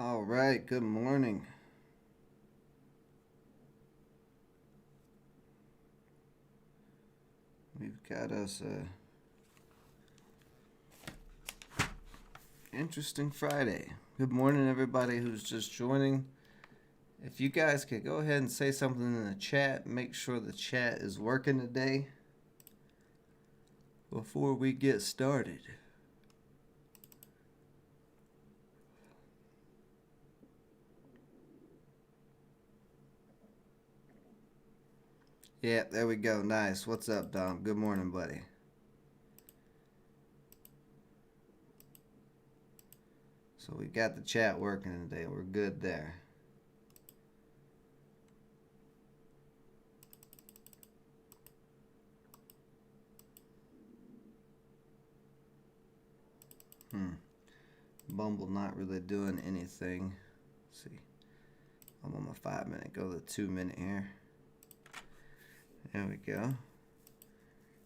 All right, good morning. We've got us a interesting Friday. Good morning, everybody who's just joining. If you guys could go ahead and say something in the chat, make sure the chat is working today before we get started. Yeah, there we go. Nice. What's up, Dom? Good morning, buddy. So we got the chat working today. We're good there. Bumble not really doing anything. Let's see. I'm on my 5-minute. Go to the 2-minute here. There we go.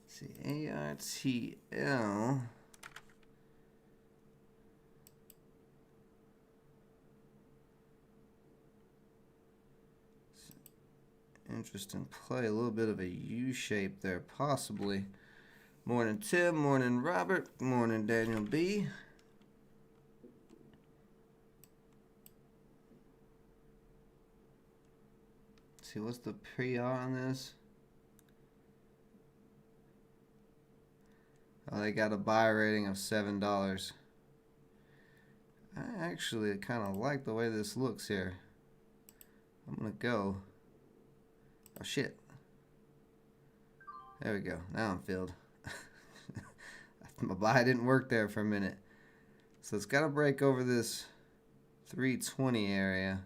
Let's see, ARTL. Interesting play. A little bit of a U shape there, possibly. Morning, Tim. Morning, Robert. Morning, Daniel B. Let's see, what's the PR on this? Oh, they got a buy rating of $7. I actually kind of like the way this looks here. I'm going to go. Oh, shit. There we go. Now I'm filled. My buy didn't work there for a minute. So it's got to break over this 320 area.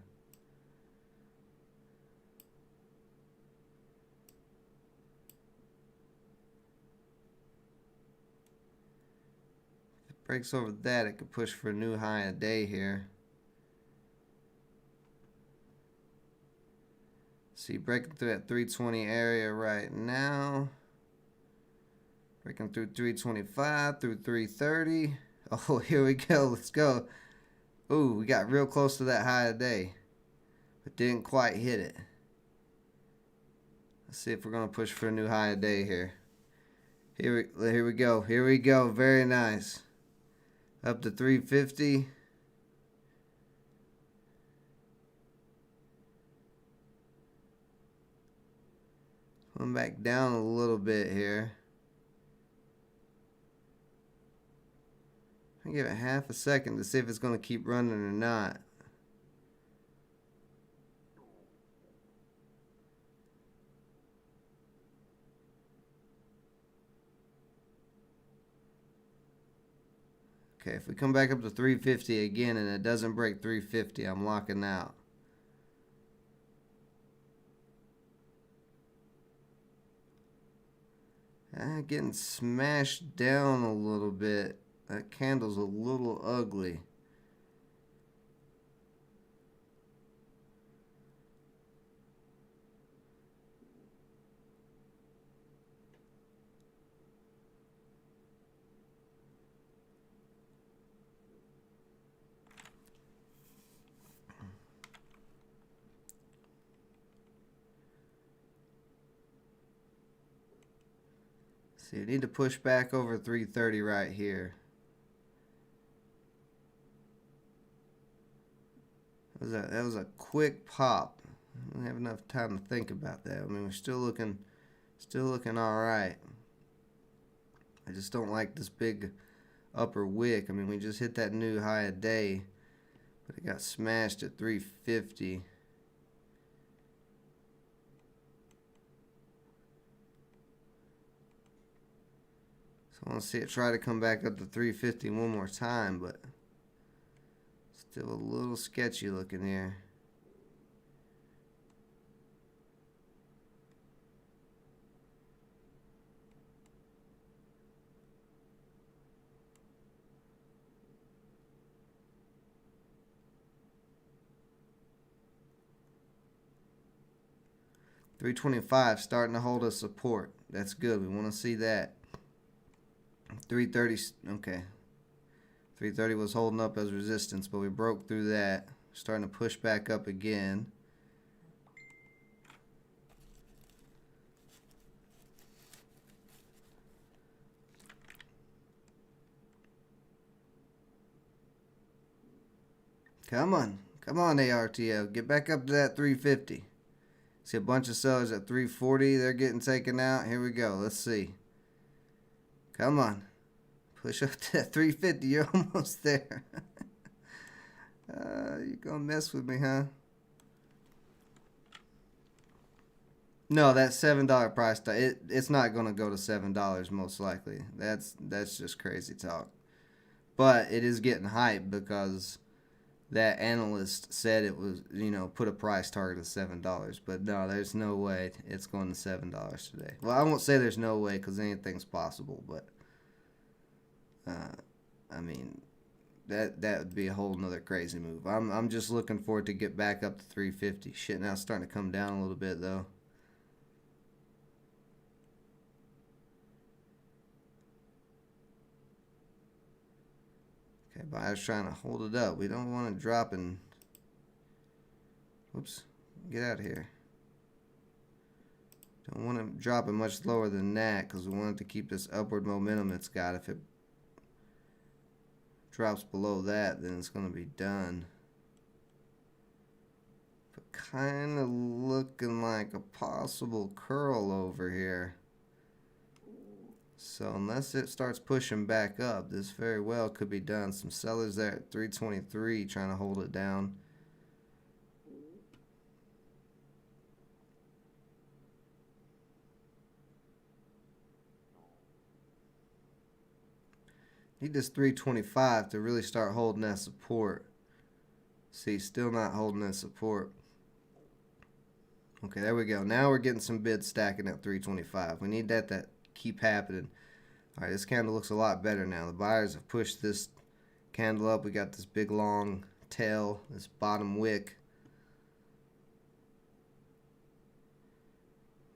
If it breaks over that, it could push for a new high a day here. See, breaking through that 320 area right now. Breaking through 325, through 330. Oh, here we go. Let's go. Ooh, we got real close to that high today, but didn't quite hit it. Let's see if we're going to push for a new high today here. Here we go. Here we go. Very nice. Up to 350. Come back down a little bit here. I give it half a second to see if it's going to keep running or not. Okay, if we come back up to 350 again and it doesn't break 350, I'm locking out. Getting smashed down a little bit. That candle's a little ugly. See, you need to push back over 330 right here. That was a quick pop. I don't have enough time to think about that. I mean, we're still looking all right. I just don't like this big upper wick. I mean, we just hit that new high a day, but it got smashed at 350. So I want to see it try to come back up to 350 one more time, but still a little sketchy looking here. $325 starting to hold a support. That's good. We want to see that. 330, okay. 330 was holding up as resistance, but we broke through that. Starting to push back up again. Come on. Come on, ARTL. Get back up to that 350. See a bunch of sellers at 340. They're getting taken out. Here we go. Let's see. Come on. Push up to that 350. You're almost there. You gonna mess with me, huh? No, that $7 price tag. It's not gonna go to $7 most likely. That's just crazy talk. But it is getting hyped because that analyst said it was, put a price target of $7. But no, there's no way it's going to $7 today. Well, I won't say there's no way because anything's possible, but I mean, that would be a whole nother crazy move. I'm just looking for it to get back up to 350. Shit, now it's starting to come down a little bit though. Okay, buyers trying to hold it up. We don't want to drop and... Whoops. Get out of here. Don't want to drop it much lower than that because we want it to keep this upward momentum it's got. If it drops below that, then it's going to be done. But kind of looking like a possible curl over here. So unless it starts pushing back up, this very well could be done. Some sellers there at 323 trying to hold it down. Need this 325 to really start holding that support. See, still not holding that support. Okay, there we go. Now we're getting some bids stacking at 325. We need that to keep happening. All right, this candle looks a lot better now. The buyers have pushed this candle up. We got this big long tail, this bottom wick.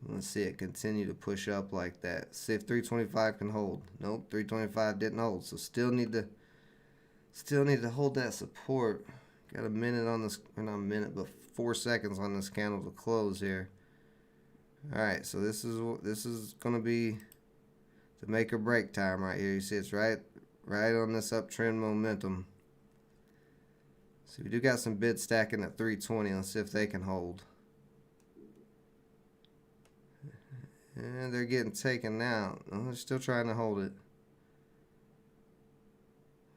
Let's see it continue to push up like that. See if 325 can hold. Nope, 325 didn't hold. So still need to hold that support. Got a minute on this, or not a minute, but 4 seconds on this candle to close here. All right, so this is gonna be the make or break time right here. You see it's right on this uptrend momentum. So we do got some bids stacking at 320. Let's see if they can hold. And they're getting taken out. Oh, they're still trying to hold it.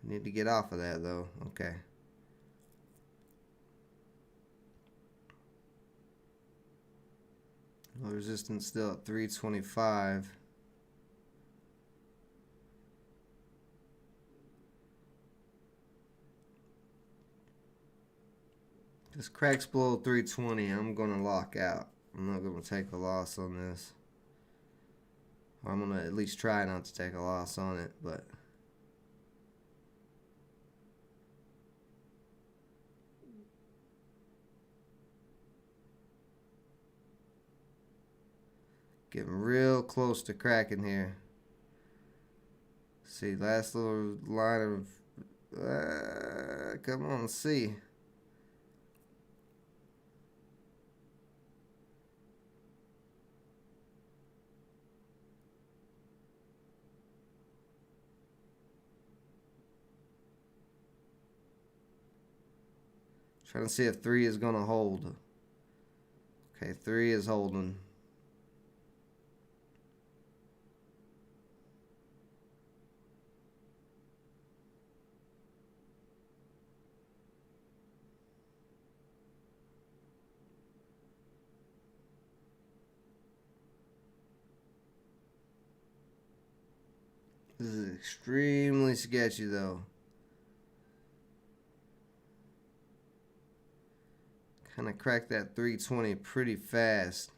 Need to get off of that though. Okay. Low resistance still at 325. This cracks below 320. I'm going to lock out. I'm not going to take a loss on this. Or I'm going to at least try not to take a loss on it, but getting real close to cracking here. See, last little line of come on, see. Trying to see if 3 is going to hold. Okay, 3 is holding. This is extremely sketchy though. Kind of cracked that 320 pretty fast.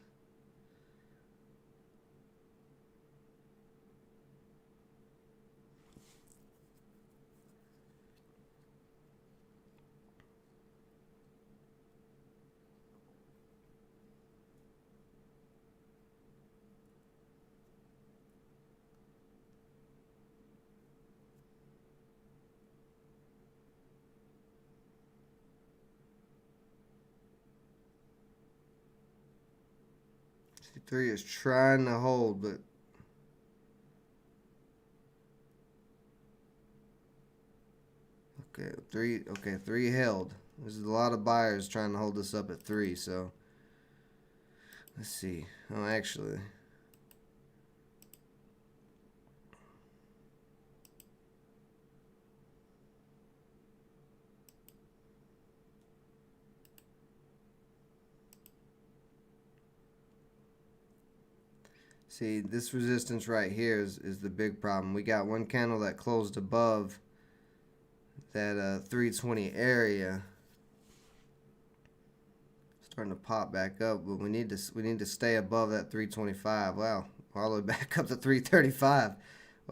3 is trying to hold, but okay, 3 held. There's a lot of buyers trying to hold this up at 3, so let's see. Oh, actually, see, this resistance right here is the big problem. We got one candle that closed above that 320 area, starting to pop back up, but we need to stay above that 325. Wow, all the way back up to 335.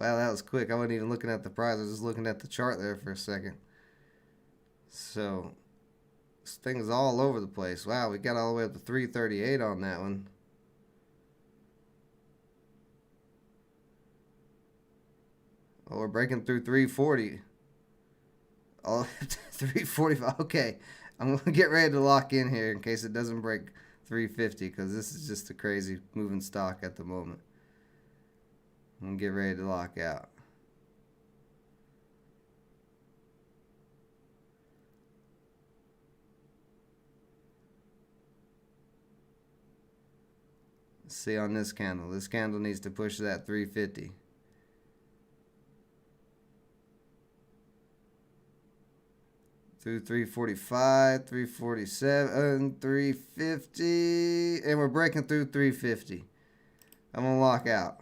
Wow, that was quick. I wasn't even looking at the price. I was just looking at the chart there for a second. So this thing is all over the place. Wow, we got all the way up to 338 on that one. Oh, we're breaking through 340. Oh, 345. Okay, I'm gonna get ready to lock in here in case it doesn't break 350, because this is just a crazy moving stock at the moment. I'm gonna get ready to lock out. Let's see on this candle. This candle needs to push that 350. Through 345, 347, 350, and we're breaking through 350. I'm gonna lock out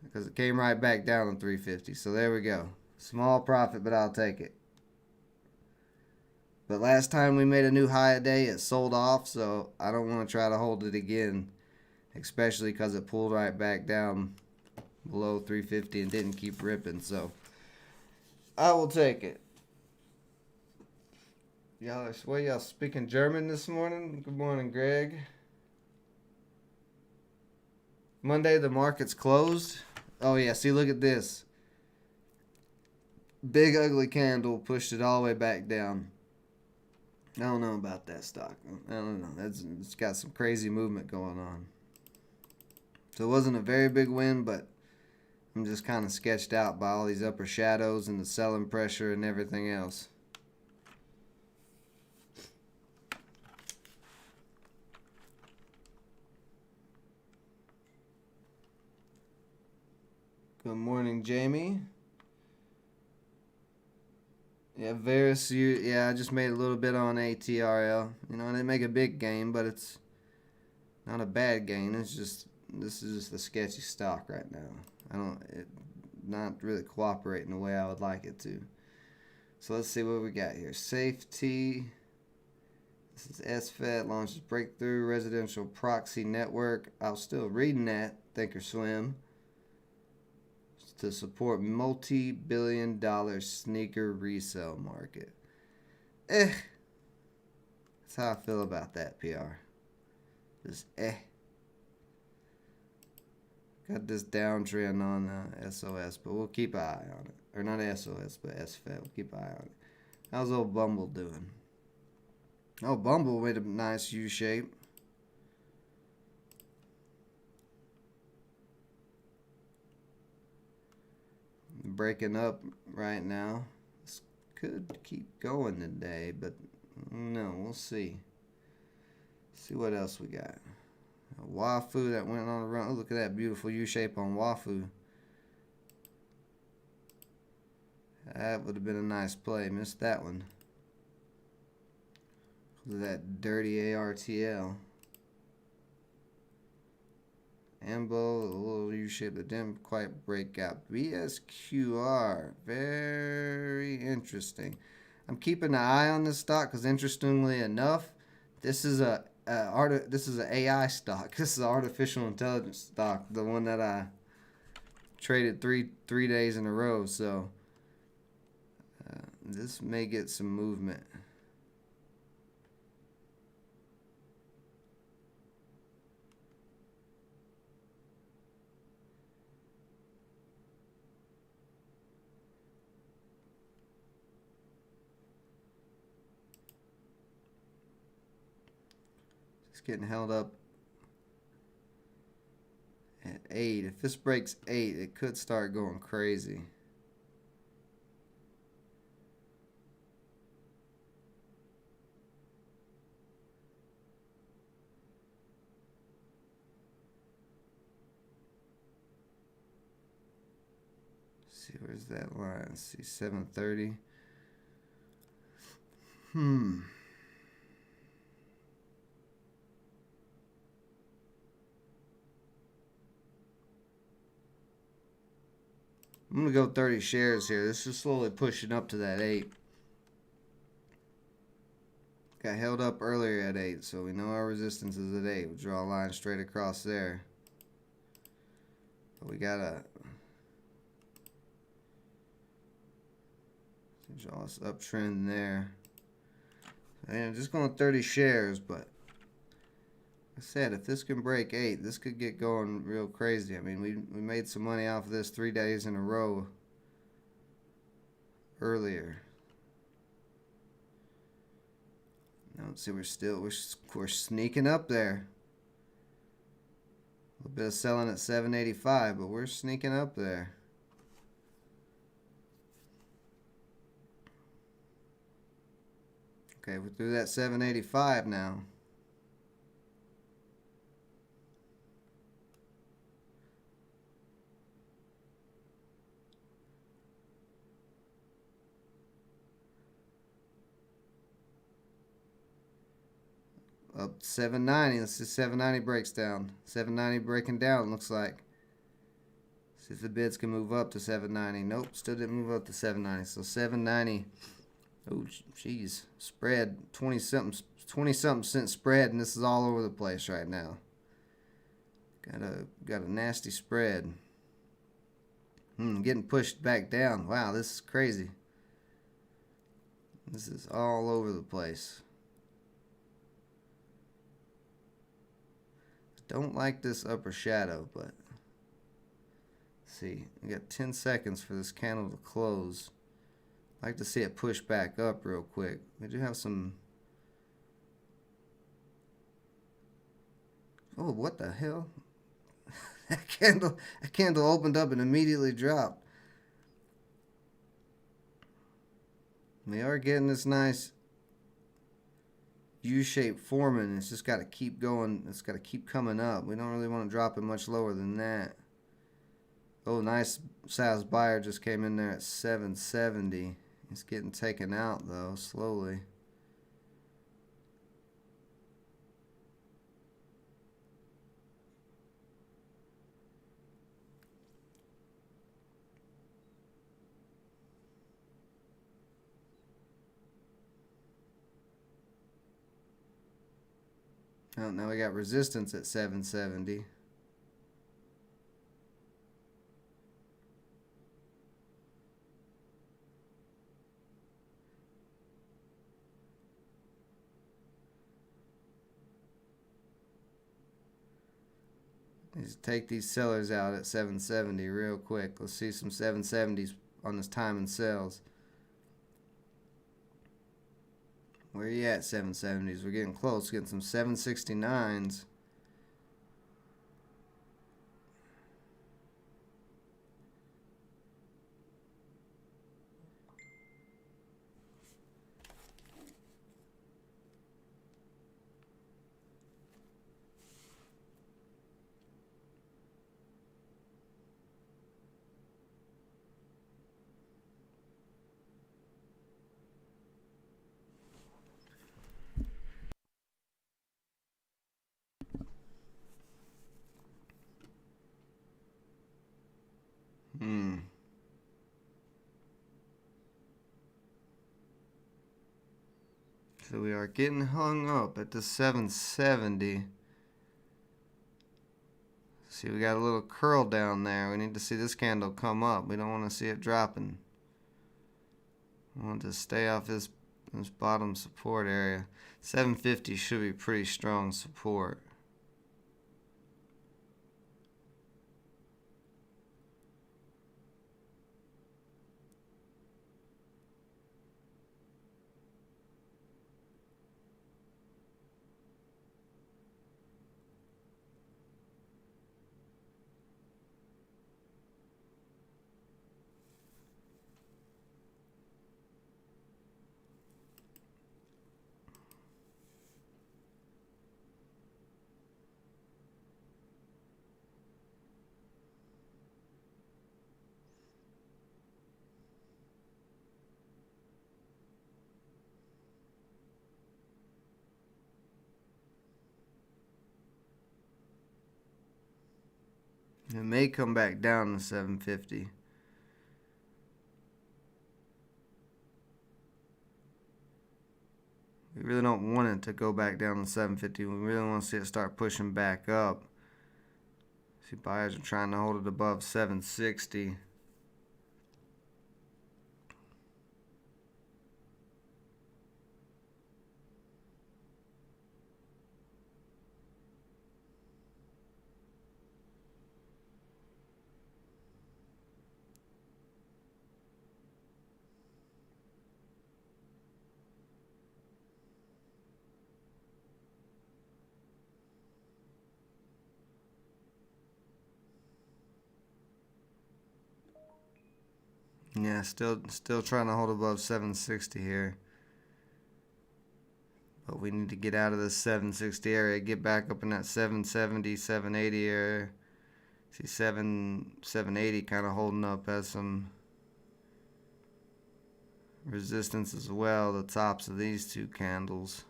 because it came right back down on 350. So there we go. Small profit, but I'll take it. But last time we made a new high a day, it sold off, so I don't want to try to hold it again, especially because it pulled right back down below 350 and didn't keep ripping. So I will take it. Y'all speaking German this morning? Good morning, Greg. Monday, the market's closed. Oh, yeah, see, look at this. Big, ugly candle pushed it all the way back down. I don't know about that stock. I don't know. It's got some crazy movement going on. So it wasn't a very big win, but I'm just kind of sketched out by all these upper shadows and the selling pressure and everything else. Good morning, Jamie. Yeah, Varus, yeah, I just made a little bit on ATRL. You know, I didn't make a big gain, but it's not a bad gain. It's just, this is just a sketchy stock right now. Not really cooperating the way I would like it to. So let's see what we got here. Safety. This is SFET, launches Breakthrough Residential Proxy Network. I was still reading that, Thinkorswim, to support multi-billion-dollar sneaker resale market. That's how I feel about that, PR. Just Got this downtrend on SOS, but we'll keep an eye on it. Or not SOS, but SFET. We'll keep an eye on it. How's old Bumble doing? Oh, Bumble made a nice U shape. Breaking up right now. This could keep going today, but no, we'll see. See what else we got. Wafu that went on a run. Oh, look at that beautiful U shape on Wafu. That would have been a nice play. Missed that one. Look at that dirty ARTL. Ambo, a little U-shape that didn't quite break out. BSQR, very interesting. I'm keeping an eye on this stock because, interestingly enough, this is an AI stock. This is an artificial intelligence stock, the one that I traded three days in a row. So this may get some movement. It's getting held up 8. If this breaks 8, it could start going crazy. See, where's that line? Let's see, 730. I'm going to go 30 shares here. This is slowly pushing up to that 8. Got held up earlier at 8, so we know our resistance is at 8. We'll draw a line straight across there. But we got to draw this uptrend there. And just going 30 shares, but like I said, if this can break 8, this could get going real crazy. I mean, we made some money off of this 3 days in a row earlier. Now let's see, we're sneaking up there. A little bit of selling at 785, but we're sneaking up there. Okay, we're through that 785 now. Up 790. Let's see, 790 breaks down. 790 breaking down, looks like. See if the bids can move up to 790. Nope, still didn't move up to 790. So 790. Oh, jeez. Spread 20 something cent spread, and this is all over the place right now. Got a nasty spread. Getting pushed back down. Wow, this is crazy. This is all over the place. Don't like this upper shadow, but let's see. We got 10 seconds for this candle to close. I'd like to see it push back up real quick. We do have some. Oh, what the hell? that candle opened up and immediately dropped. We are getting this nice U-shaped forming. It's just got to keep going. It's got to keep coming up. We don't really want to drop it much lower than that. Oh, nice size buyer just came in there at 770. It's getting taken out though, slowly. Oh, now we got resistance at 770. Let's take these sellers out at 770 real quick. Let's see some 770s on this time and sells. Where are you at, 770s? We're getting close. Getting some 769s. So we are getting hung up at the 770. See, we got a little curl down there. We need to see this candle come up. We don't want to see it dropping. We want to stay off this bottom support area. 750 should be pretty strong support. It may come back down to 750. We really don't want it to go back down to 750. We really want to see it start pushing back up. See, buyers are trying to hold it above 760. Yeah, still trying to hold above 760 here. But we need to get out of this 760 area, get back up in that 770, 780 area. See 780 kind of holding up as some resistance as well. The tops of these two candles.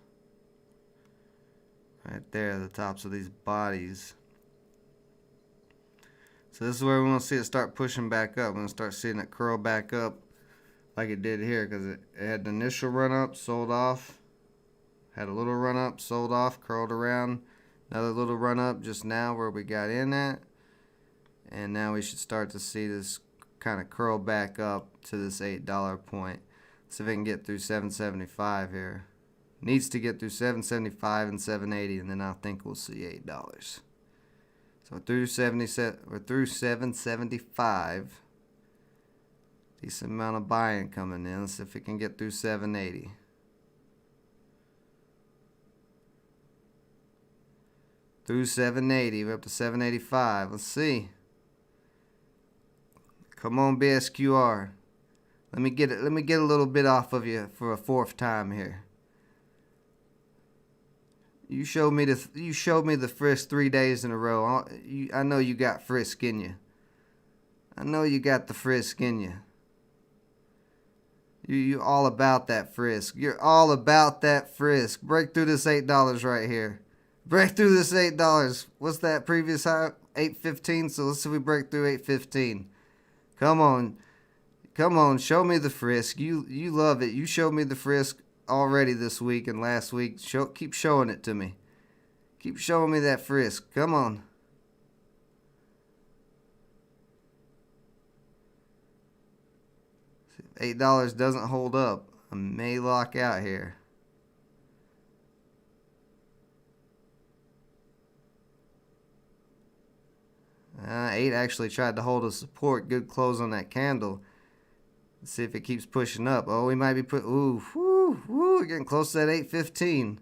Right there, the tops of these bodies. So this is where we want to see it start pushing back up. We're going to start seeing it curl back up like it did here, because it had the initial run up, sold off, had a little run up, sold off, curled around, another little run up just now where we got in at, and now we should start to see this kind of curl back up to this $8 point. Let's see if it can get through 775 here. Needs to get through 775 and 780, and then I think we'll see $8. So through 775. Decent amount of buying coming in. Let's see if it can get through 780. Through 780, we're up to 785. Let's see. Come on, BSQR. Let me get a little bit off of you for a fourth time here. You showed me the frisk 3 days in a row. I know you got frisk in you. I know you got the frisk in you. You all about that frisk. You're all about that frisk. Break through this $8 right here. Break through this $8. What's that previous high? 815. So let's see if we break through 815. Come on. Come on. Show me the frisk. You love it. You showed me the frisk already this week and last week. Keep showing it to me. Keep showing me that frisk. Come on. If $8 doesn't hold up, I may lock out here. $8 actually tried to hold a support. Good close on that candle. Let's see if it keeps pushing up. Oh, we might be we're getting close to that 815.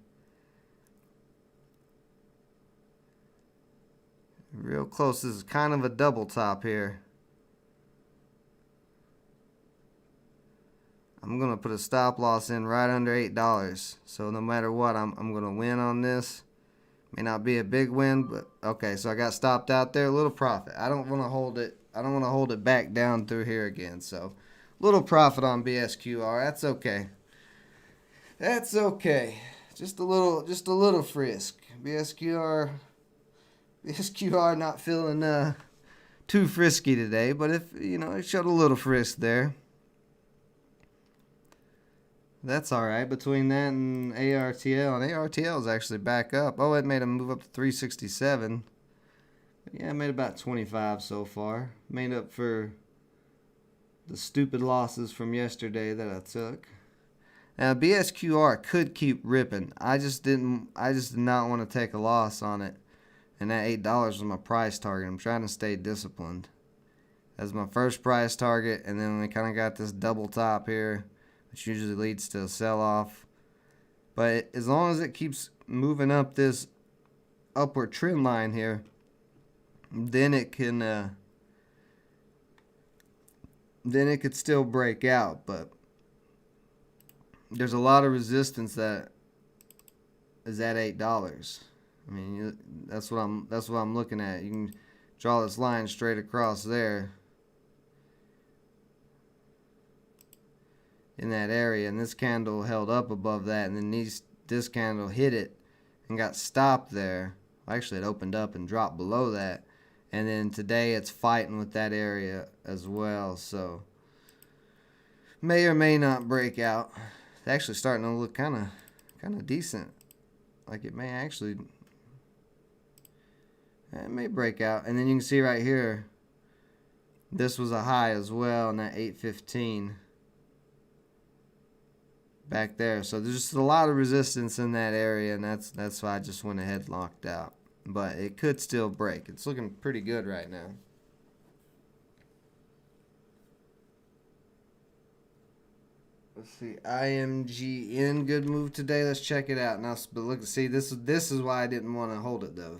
Real close. This is kind of a double top here. I'm going to put a stop loss in right under $8. So no matter what, I'm going to win on this. May not be a big win, but okay, so I got stopped out there. A little profit. I don't want to hold it. I don't want to hold it back down through here again. So little profit on BSQR. That's okay. That's okay. Just a little frisk. BSQR not feeling too frisky today, but if it showed a little frisk there. That's all right. Between that and ARTL, and ARTL is actually back up. Oh, it made a move up to 367. Yeah, made about 25 so far. Made up for the stupid losses from yesterday that I took. Now BSQR could keep ripping. I just did not want to take a loss on it. And that $8 was my price target. I'm trying to stay disciplined. That's my first price target, and then we kind of got this double top here, which usually leads to a sell-off. But as long as it keeps moving up this upward trend line here, then it can could still break out. But there's a lot of resistance that is at $8. I mean, that's what I'm looking at. You can draw this line straight across there in that area, and this candle held up above that, and then this candle hit it and got stopped there. Actually, it opened up and dropped below that, And then today it's fighting with that area as well. So may or may not break out. It's actually starting to look kind of decent. Like it may actually, it may break out. And then you can see right here, this was a high as well, and that 815 back there. So there's just a lot of resistance in that area, and that's why I just went ahead and locked out. But it could still break. It's looking pretty good right now. Let's see, IMGN, good move today. Let's check it out now. But look, see, this is why I didn't want to hold it though.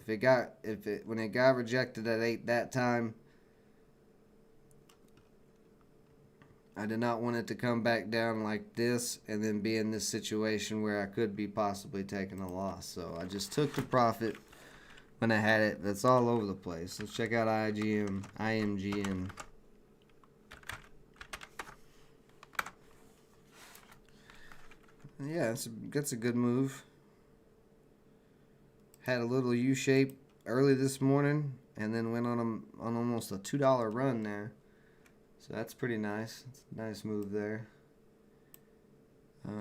When it got rejected at 8 that time, I did not want it to come back down like this and then be in this situation where I could be possibly taking a loss. So I just took the profit when I had it. That's all over the place. Let's check out IMGN. Yeah, that's a good move. Had a little U shape early this morning, and then went on almost a $2 run there. So that's pretty nice. It's a nice move there.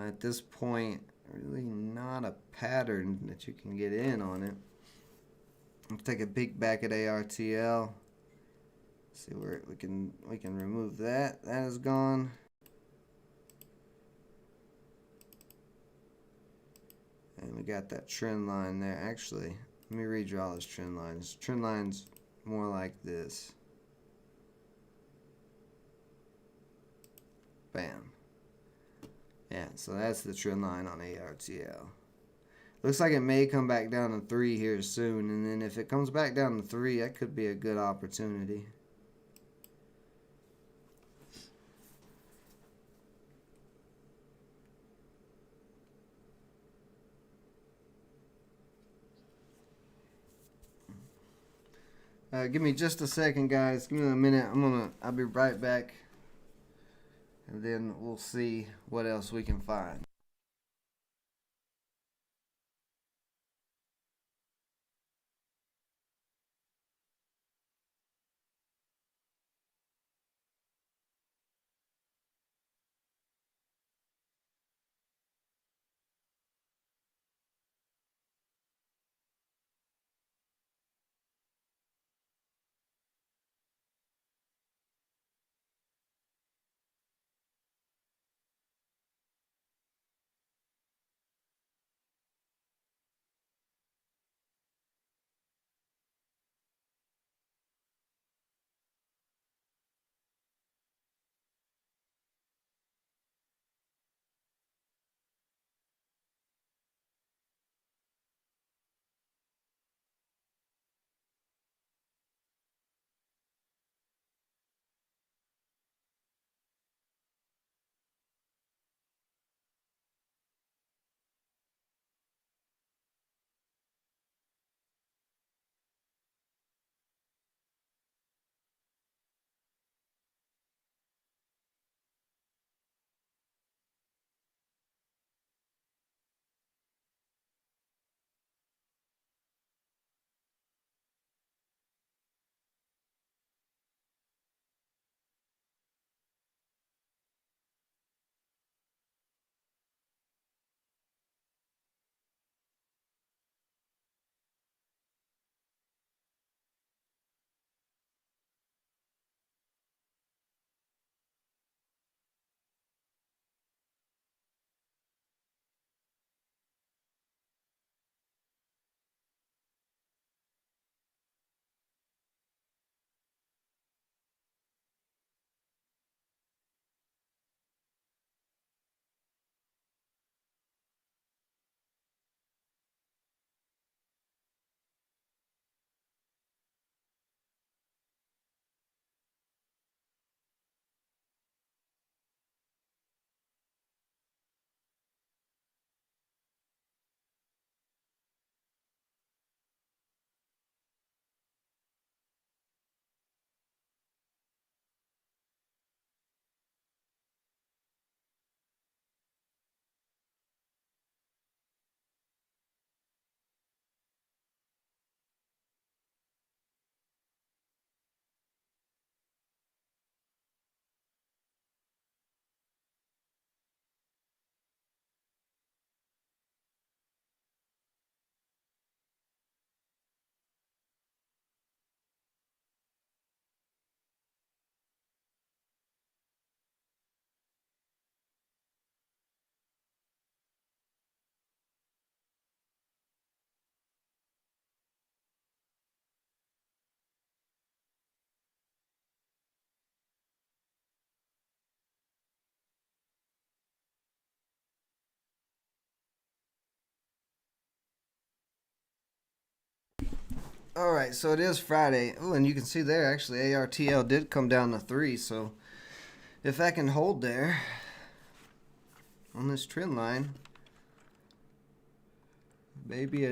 At this point, really not a pattern that you can get in on it. Let's take a peek back at ARTL. See where we can remove that. That is gone. And we got that trend line there. Actually, let me redraw this trend line. This trend line's more like this. Bam. Yeah, so that's the trend line on ARTL. Looks like it may come back down to 3 here soon. And then if it comes back down to 3, that could be a good opportunity. Give me just a second, guys. Give me a minute. I'll be right back. And then we'll see what else we can find. All right, so it is Friday. Oh, and you can see there actually ARTL did come down to 3. So if I can hold there on this trend line, maybe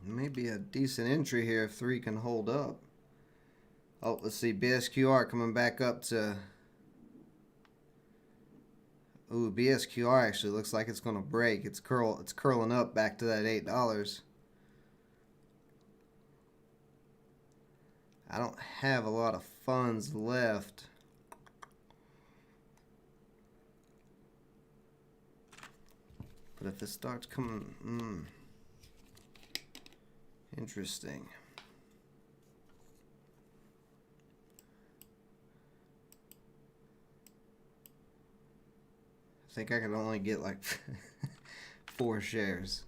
maybe a decent entry here if 3 can hold up. Oh, let's see, BSQR coming back up to. Ooh, BSQR actually looks like it's going to break. It's curling up back to that $8. I don't have a lot of funds left. But if it starts coming, interesting. I think I could only get like 4 shares.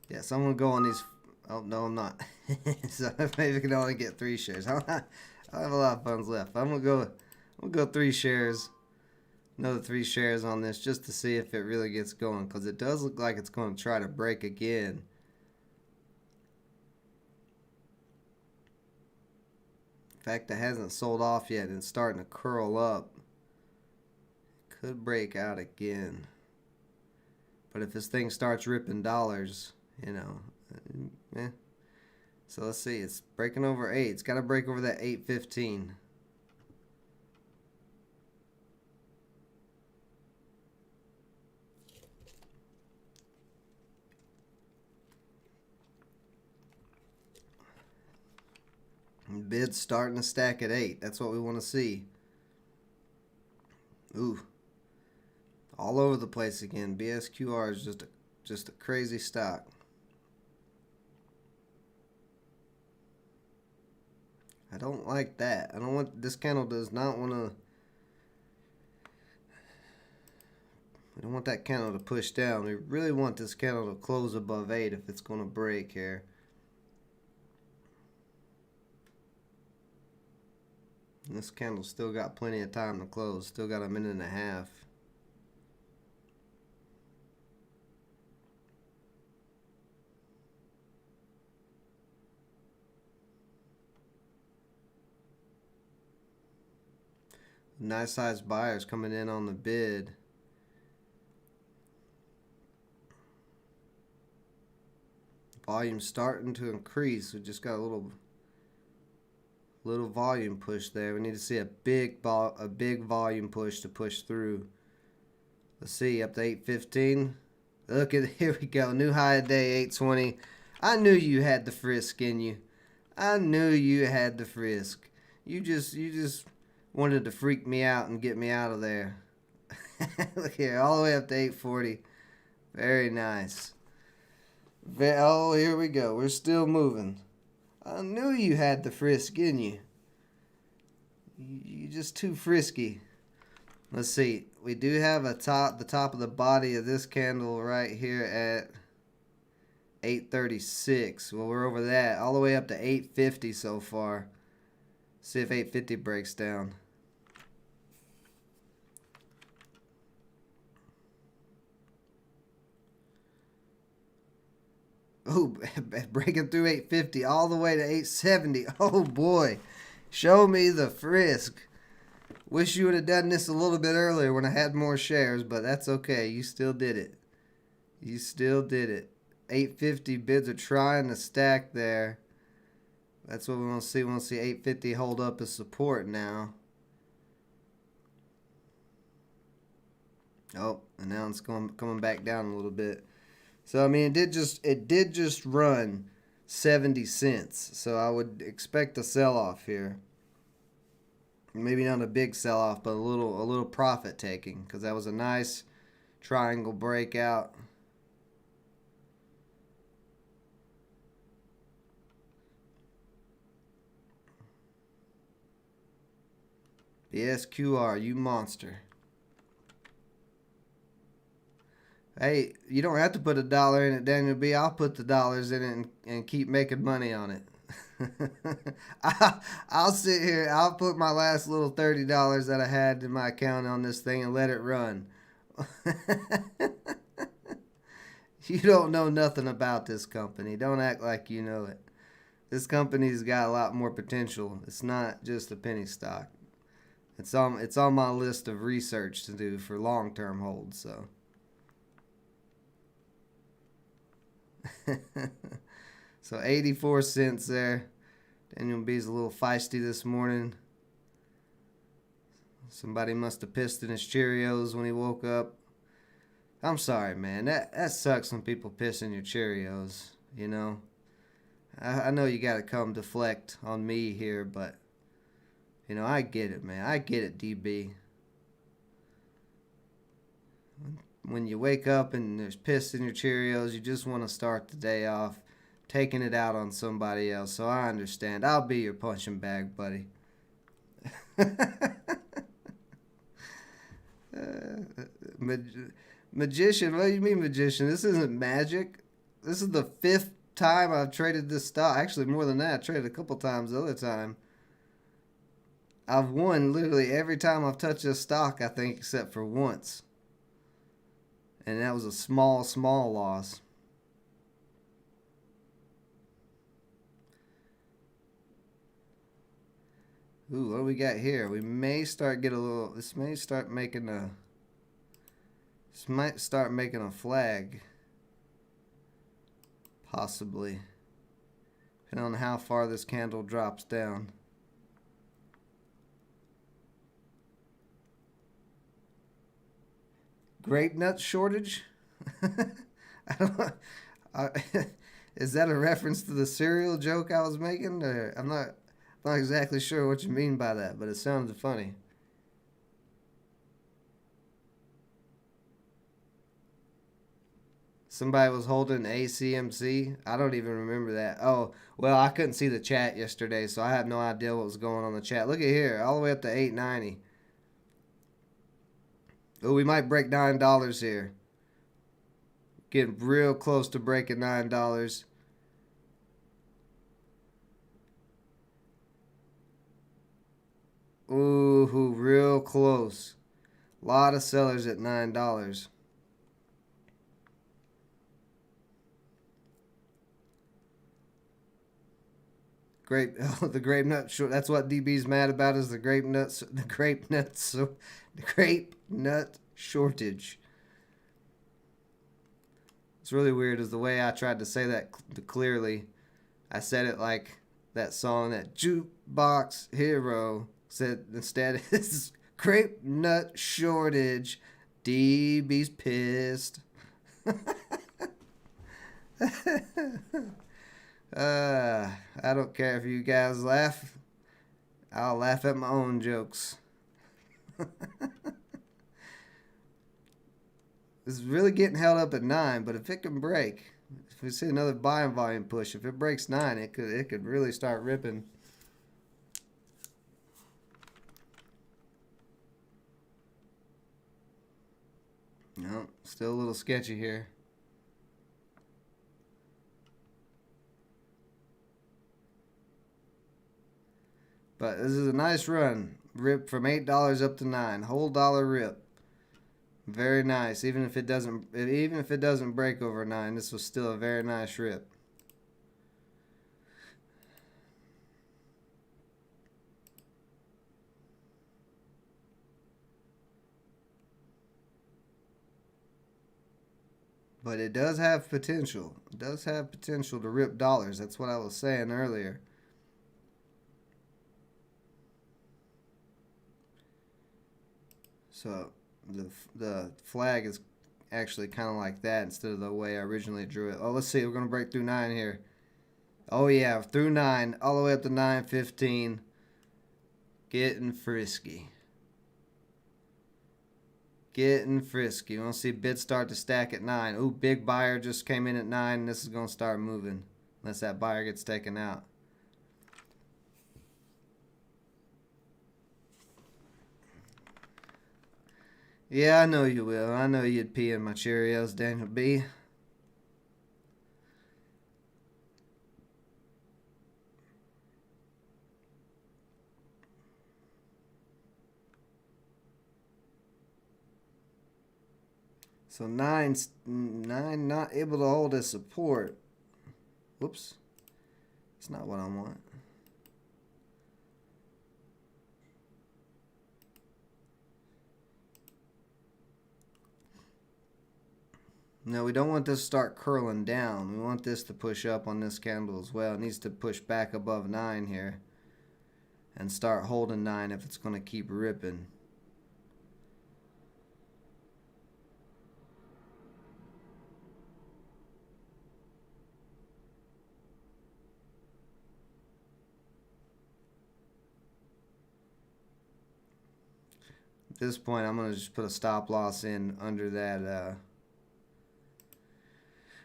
Yeah, so I'm gonna go on these. Oh no, I'm not. So maybe I can only get 3 shares. I don't have a lot of funds left. I'm gonna go 3 shares. Another 3 shares on this just to see if it really gets going, because it does look like it's going to try to break again. In fact, it hasn't sold off yet and it's starting to curl up. Could break out again. But if this thing starts ripping dollars, you know, So let's see, it's breaking over 8. It's got to break over that 815. Bid's starting to stack at 8. That's what we want to see. Ooh. All over the place again. BSQR is just a crazy stock. I don't like that. I don't want, this candle does not want to, we don't want that candle to push down. We really want this candle to close above 8 if it's going to break here. And this candle still got plenty of time to close. Still got a minute and a half. Nice sized buyers coming in on the bid. Volume starting to increase. We just got a little volume push there. We need to see a big volume push to push through. Let's see, up to 815. Look at, here we go. New high of day, 820. I knew you had the frisk in you. I knew you had the frisk. You just wanted to freak me out and get me out of there. Look here, all the way up to 840. Very nice. Oh, here we go. We're still moving. I knew you had the frisk in you. You're just too frisky. Let's see. We do have the top of the body of this candle right here at 836. Well, we're over that. All the way up to 850 so far. See if 850 breaks down. Oh, breaking through 850 all the way to 870. Oh boy. Show me the frisk. Wish you would have done this a little bit earlier when I had more shares, but that's okay. You still did it. You still did it. 850 bids are trying to stack there. That's what we want to see. We want to see 850 hold up as support now. Oh, and now it's coming back down a little bit. So I mean, it did just run 70 cents. So I would expect a sell-off here. Maybe not a big sell-off, but a little profit taking, because that was a nice triangle breakout. The SQR, you monster. Hey, you don't have to put a dollar in it, Daniel B. I'll put the dollars in it and keep making money on it. I'll sit here. I'll put my last little $30 that I had in my account on this thing and let it run. You don't know nothing about this company. Don't act like you know it. This company's got a lot more potential. It's not just a penny stock. It's on my list of research to do for long-term holds. So, so 84 cents there. Daniel B's a little feisty this morning. Somebody must have pissed in his Cheerios when he woke up. I'm sorry, man. That sucks when people piss in your Cheerios. You know, I know you got to come deflect on me here, but you know I get it, man. I get it, DB. When you wake up and there's piss in your Cheerios, you just want to start the day off taking it out on somebody else. So I understand. I'll be your punching bag, buddy. Magician? What do you mean magician? This isn't magic. This is the 5th time I've traded this stock. Actually, more than that. I traded a couple times the other time. I've won literally every time I've touched this stock, I think, except for once. And that was a small, small loss. Ooh, what do we got here? We may start get a little. This may start making a. This might start making a flag. Possibly. Depending on how far this candle drops down. Grape nut shortage? I don't. Is that a reference to the cereal joke I was making? Or I'm not exactly sure what you mean by that, but it sounded funny. Somebody was holding ACMC. I don't even remember that. Oh, well, I couldn't see the chat yesterday, so I have no idea what was going on in the chat. Look at here, all the way up to 890. Oh, we might break $9 here. Getting real close to breaking $9. Ooh, real close. A lot of sellers at $9. Grape, oh, the grape nut short. That's what DB's mad about is the grape nuts, the grape nuts, the grape nut shortage. It's really weird is the way I tried to say that clearly. I said it like that song, that jukebox hero said instead it's grape nut shortage. DB's pissed. I don't care if you guys laugh. I'll laugh at my own jokes. This is really getting held up at 9, but if it can break, if we see another buying volume push, if it breaks 9, it could really start ripping. No, still a little sketchy here. But this is a nice run. Rip from $8 up to 9. Whole dollar rip. Very nice. Even if it doesn't break over 9, this was still a very nice rip. But it does have potential. It does have potential to rip dollars. That's what I was saying earlier. So the flag is actually kind of like that instead of the way I originally drew it. Oh, let's see. We're going to break through 9 here. Oh, yeah. Through 9. All the way up to 9.15. Getting frisky. Getting frisky. You want to see bids start to stack at 9. Ooh, big buyer just came in at 9. This is going to start moving. Unless that buyer gets taken out. Yeah, I know you will. I know you'd pee in my Cheerios, Daniel B. So nine not able to hold his support. Whoops. That's not what I want. No, we don't want this to start curling down. We want this to push up on this candle as well. It needs to push back above 9 here and start holding 9 if it's going to keep ripping. At this point, I'm going to just put a stop loss in under that,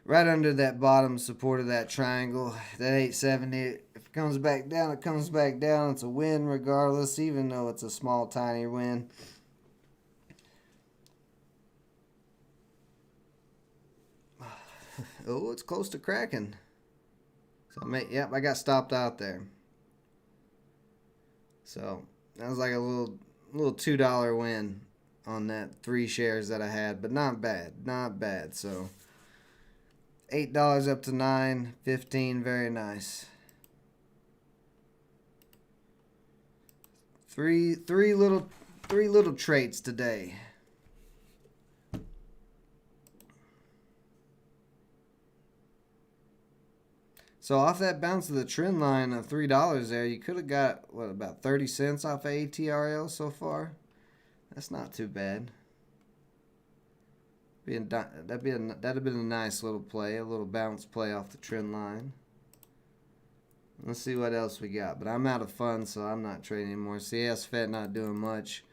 right under that bottom support of that triangle, that 870. If it comes back down, it comes back down. It's a win regardless, even though it's a small, tiny win. Oh, it's close to cracking. So, yep, I got stopped out there. So, that was like a little $2 win on that 3 shares that I had, but not bad. Not bad. So, $8 up to 9, 15, very nice. Three little traits today. So off that bounce of the trend line of $3 there, you could have got what, about 30 cents off of ATRL so far. That's not too bad. That'd have been a nice little play, a little bounce play off the trend line. Let's see what else we got. But I'm out of funds, so I'm not trading anymore. CSFET not doing much.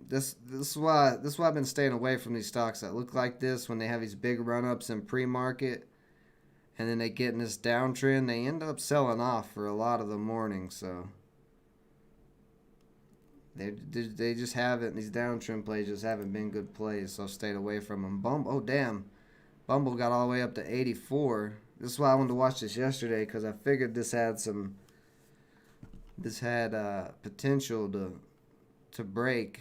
This is why I've been staying away from these stocks that look like this when they have these big run ups in pre-market, and then they get in this downtrend. They end up selling off for a lot of the morning. So they just haven't. These downtrend plays just haven't been good plays. So I stayed away from them. Oh damn, Bumble got all the way up to 84. This is why I wanted to watch this yesterday, because I figured this had potential to break.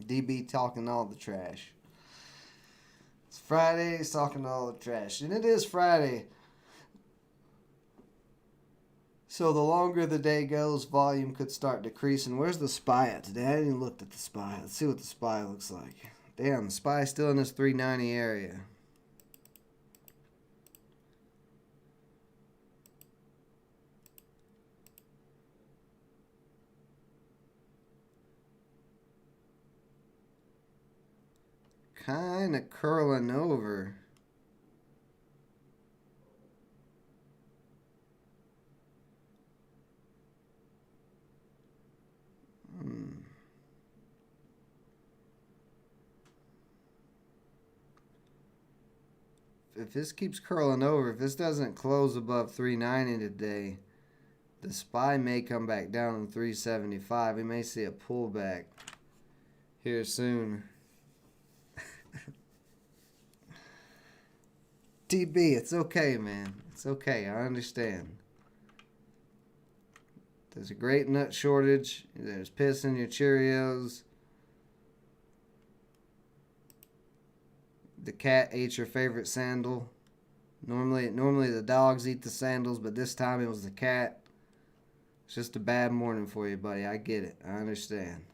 DB talking all the trash. It's Friday, he's talking all the trash. And it is Friday. So the longer the day goes, volume could start decreasing. Where's the SPY at today? I haven't even looked at the SPY. Let's see what the SPY looks like. Damn, the SPY's still in this 390 area. Kind of curling over. If this keeps curling over, if this doesn't close above 390 today, the SPY may come back down to 375. We may see a pullback here soon. TB, it's okay, man. It's okay. I understand. There's a great nut shortage. There's piss in your Cheerios. The cat ate your favorite sandal. Normally the dogs eat the sandals, but this time it was the cat. It's just a bad morning for you, buddy. I get it. I understand.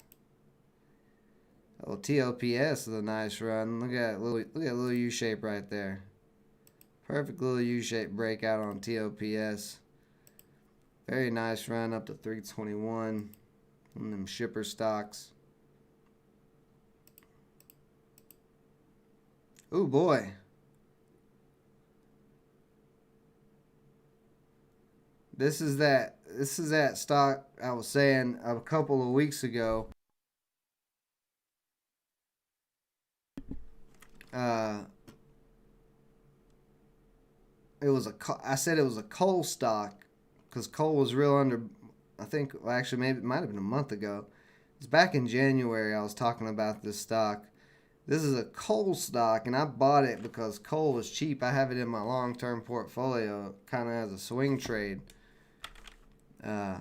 Oh, TLPS is a nice run. Look at little U shape right there. Perfect little U shape breakout on TLPS. Very nice run up to 321. One of them shipper stocks. Ooh boy. This is that stock I was saying a couple of weeks ago. uh, I said it was a coal stock because coal was real under. I think well, actually maybe it might have been a month ago. It's back in January. I was talking about this stock. This is a coal stock, and I bought it because coal was cheap. I have it in my long-term portfolio, kind of as a swing trade. Uh,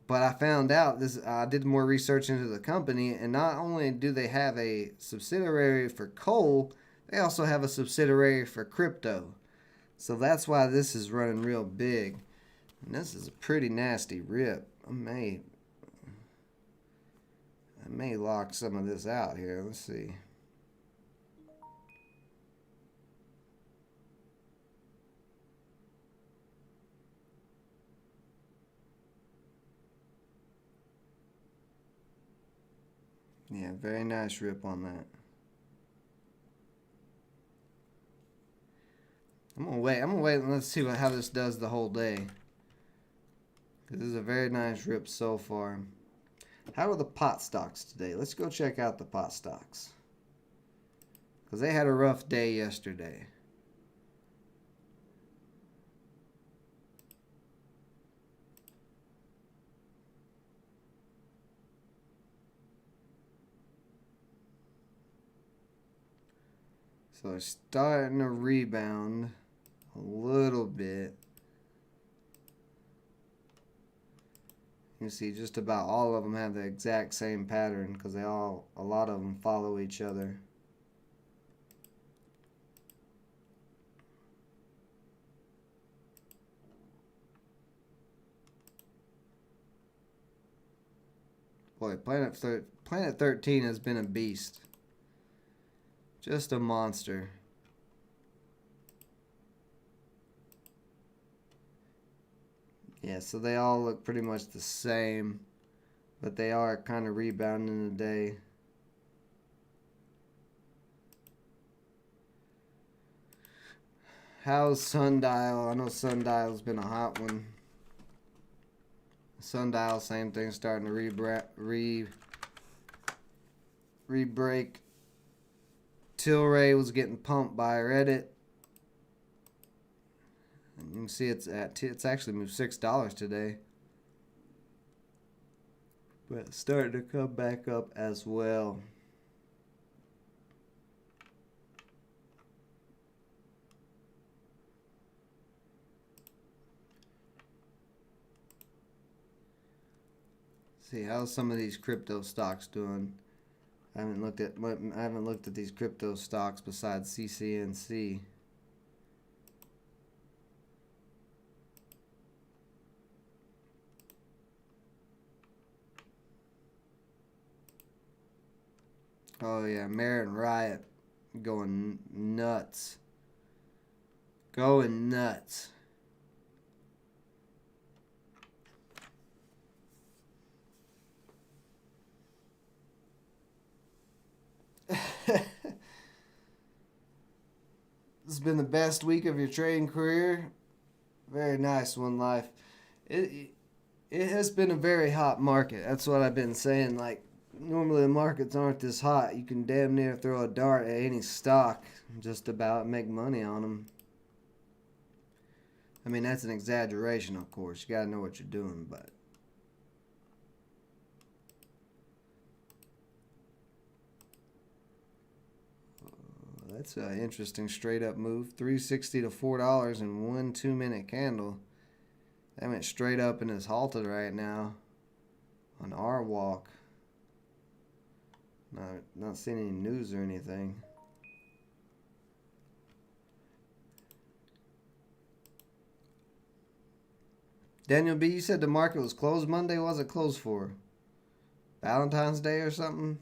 but I found out this. I did more research into the company, and not only do they have a subsidiary for coal, they also have a subsidiary for crypto. So that's why this is running real big. And this is a pretty nasty rip. I may lock some of this out here. Let's see. Yeah, very nice rip on that. I'm gonna wait. And let's see how this does the whole day. This is a very nice rip so far. How are the pot stocks today? Let's go check out the pot stocks. Because they had a rough day yesterday. So they're starting to rebound a little bit. You see just about all of them have the exact same pattern because a lot of them follow each other. Boy, Planet 13 has been a beast. Just a monster. Yeah, so they all look pretty much the same, but they are kind of rebounding today. How's Sundial? I know Sundial's been a hot one. Sundial, same thing, starting to re-break. Tilray was getting pumped by Reddit. And you can see it's actually moved $6 today. But it's starting to come back up as well. See how's some of these crypto stocks doing. I haven't looked at these crypto stocks besides CCNC. Oh yeah, Marin Riot going nuts. Going nuts. This has been the best week of your trading career. Very nice one, Life. It has been a very hot market. That's what I've been saying. Like, normally the markets aren't this hot. You can damn near throw a dart at any stock, just about, and make money on them. I mean, that's an exaggeration, of course. You gotta know what you're doing, but. That's an interesting straight up move. $3.60 to $4 in one 2-minute candle. That went straight up and is halted right now on our walk. Not seeing any news or anything. Daniel B, you said the market was closed Monday. What was it closed for? Valentine's Day or something?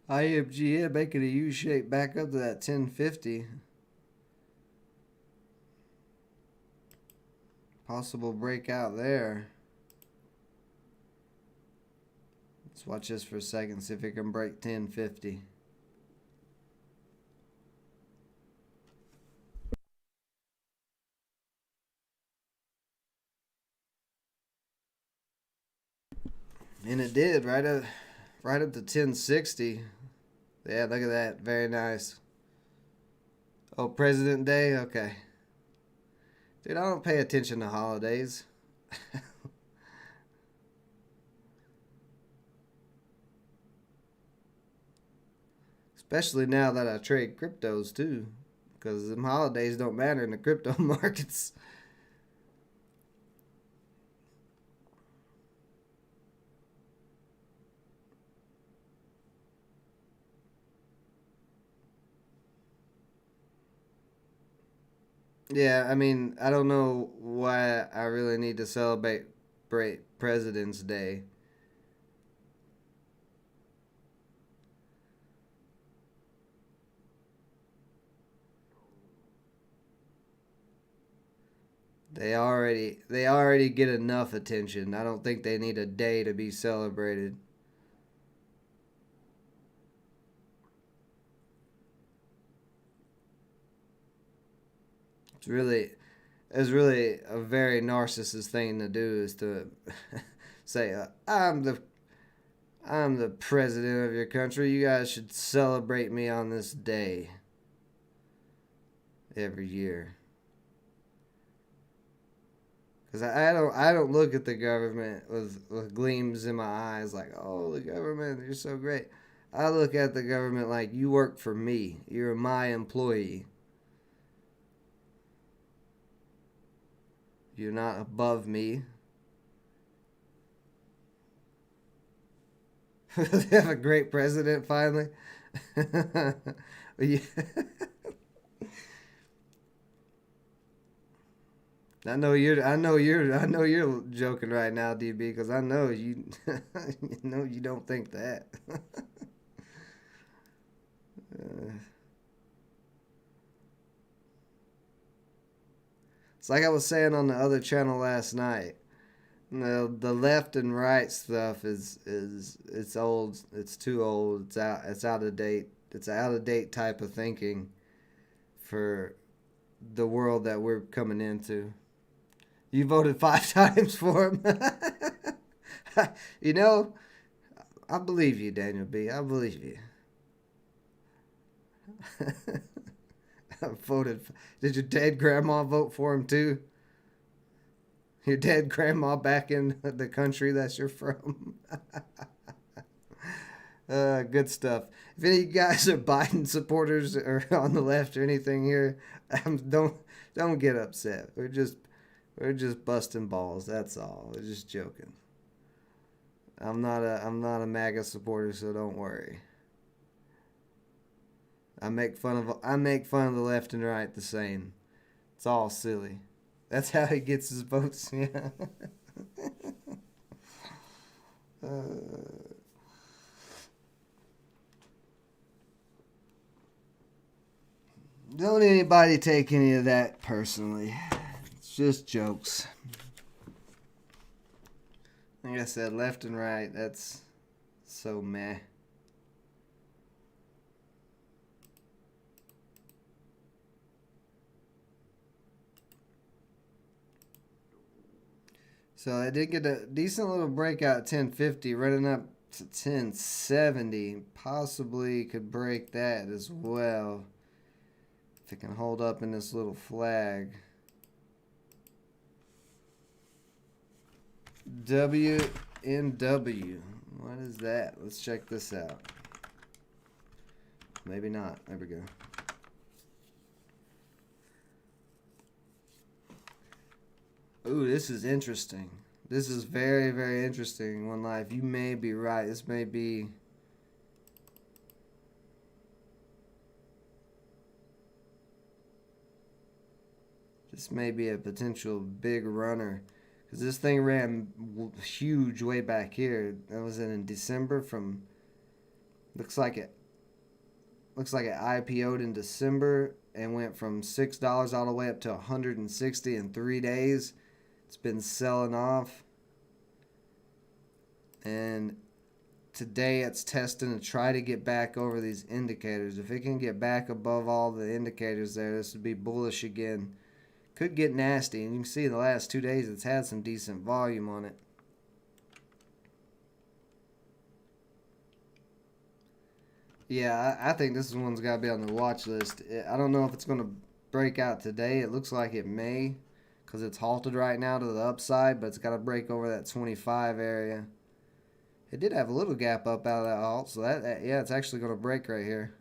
IFG, making a U shape back up to that 1050. Possible breakout there. Let's watch this for a second, see if it can break 1050. And it did, right up to 1060. Yeah, look at that. Very nice. Oh, President Day? Okay. Dude, I don't pay attention to holidays. Especially now that I trade cryptos too. Because them holidays don't matter in the crypto markets. Yeah, I mean, I don't know why I really need to celebrate President's Day. They already get enough attention. I don't think they need a day to be celebrated. It's really it's really a very narcissist thing to do is to say I'm the president of your country. You guys should celebrate me on this day every year. Because I don't look at the government with gleams in my eyes like, oh, the government, you're so great. I look at the government like, you work for me. You're my employee. You're not above me. They have a great president finally. Yeah. I know you're joking right now, DB, because I know you, you know you don't think that. It's like I was saying on the other channel last night. The left and right stuff is it's old. It's too old. It's out of date. It's out of date type of thinking for the world that we're coming into. You voted 5 times for him. you know, I believe you, Daniel B. I believe you. I voted. Did your dead grandma vote for him too? Your dead grandma back in the country that you're from. Good stuff. If any of you guys are Biden supporters or on the left or anything here, don't get upset. We're just busting balls. That's all. We're just joking. I'm not a MAGA supporter, so don't worry. I make fun of the left and right the same. It's all silly. That's how he gets his votes. Yeah. uh, don't anybody take any of that personally. It's just jokes. Like I said, left and right. That's so meh. So I did get a decent little breakout at 1050, running up to 1070. Possibly could break that as well. If it can hold up in this little flag. WNW. What is that? Let's check this out. Maybe not. There we go. Ooh, this is interesting. This is very, very interesting. One Life, you may be right. This may be a potential big runner. Because this thing ran huge way back here. That was in December from... Looks like it IPO'd in December and went from $6 all the way up to 160 in 3 days. It's been selling off. And today it's testing to try to get back over these indicators. If it can get back above all the indicators there, this would be bullish again. Could get nasty, and you can see in the last 2 days it's had some decent volume on it. Yeah, I think this one's got to be on the watch list. I don't know if it's going to break out today. It looks like it may, because it's halted right now to the upside, but it's got to break over that 25 area. It did have a little gap up out of that halt, so yeah, it's actually going to break right here.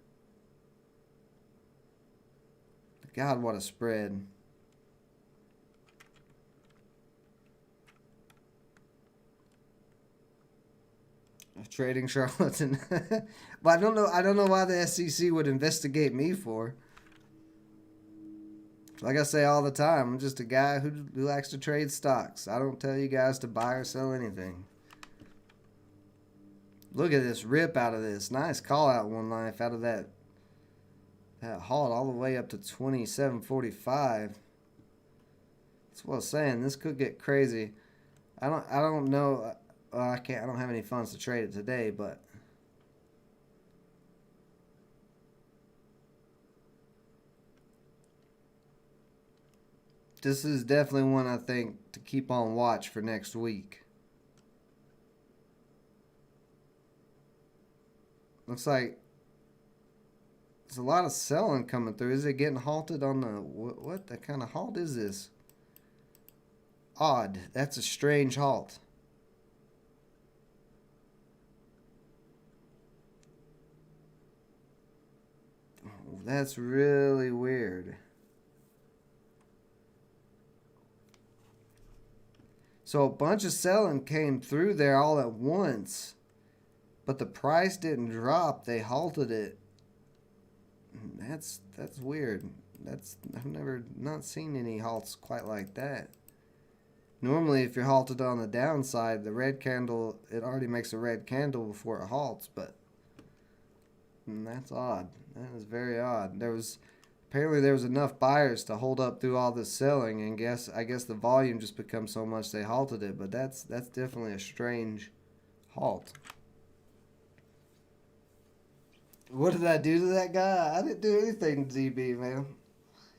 God, what a spread. Trading charlatan. But I don't know why the SEC would investigate me for. Like I say all the time, I'm just a guy who likes to trade stocks. I don't tell you guys to buy or sell anything. Look at this rip out of this. Nice call out one life out of that halt all the way up to 27.45. That's what I was saying. This could get crazy. I don't know. I don't have any funds to trade it today, but this is definitely one I think to keep on watch for next week. Looks like there's a lot of selling coming through. Is it getting halted on the... What kind of halt is this? Odd. That's a strange halt. Oh, that's really weird. So a bunch of selling came through there all at once, but the price didn't drop. They halted it. That's weird. I've never not seen any halts quite like that. Normally, if you're halted on the downside, the red candle, it already makes a red candle before it halts, but that's odd. That is very odd. Apparently there was enough buyers to hold up through all this selling, and I guess the volume just becomes so much they halted it, but that's definitely a strange halt. What did I do to that guy? I didn't do anything to DB, man.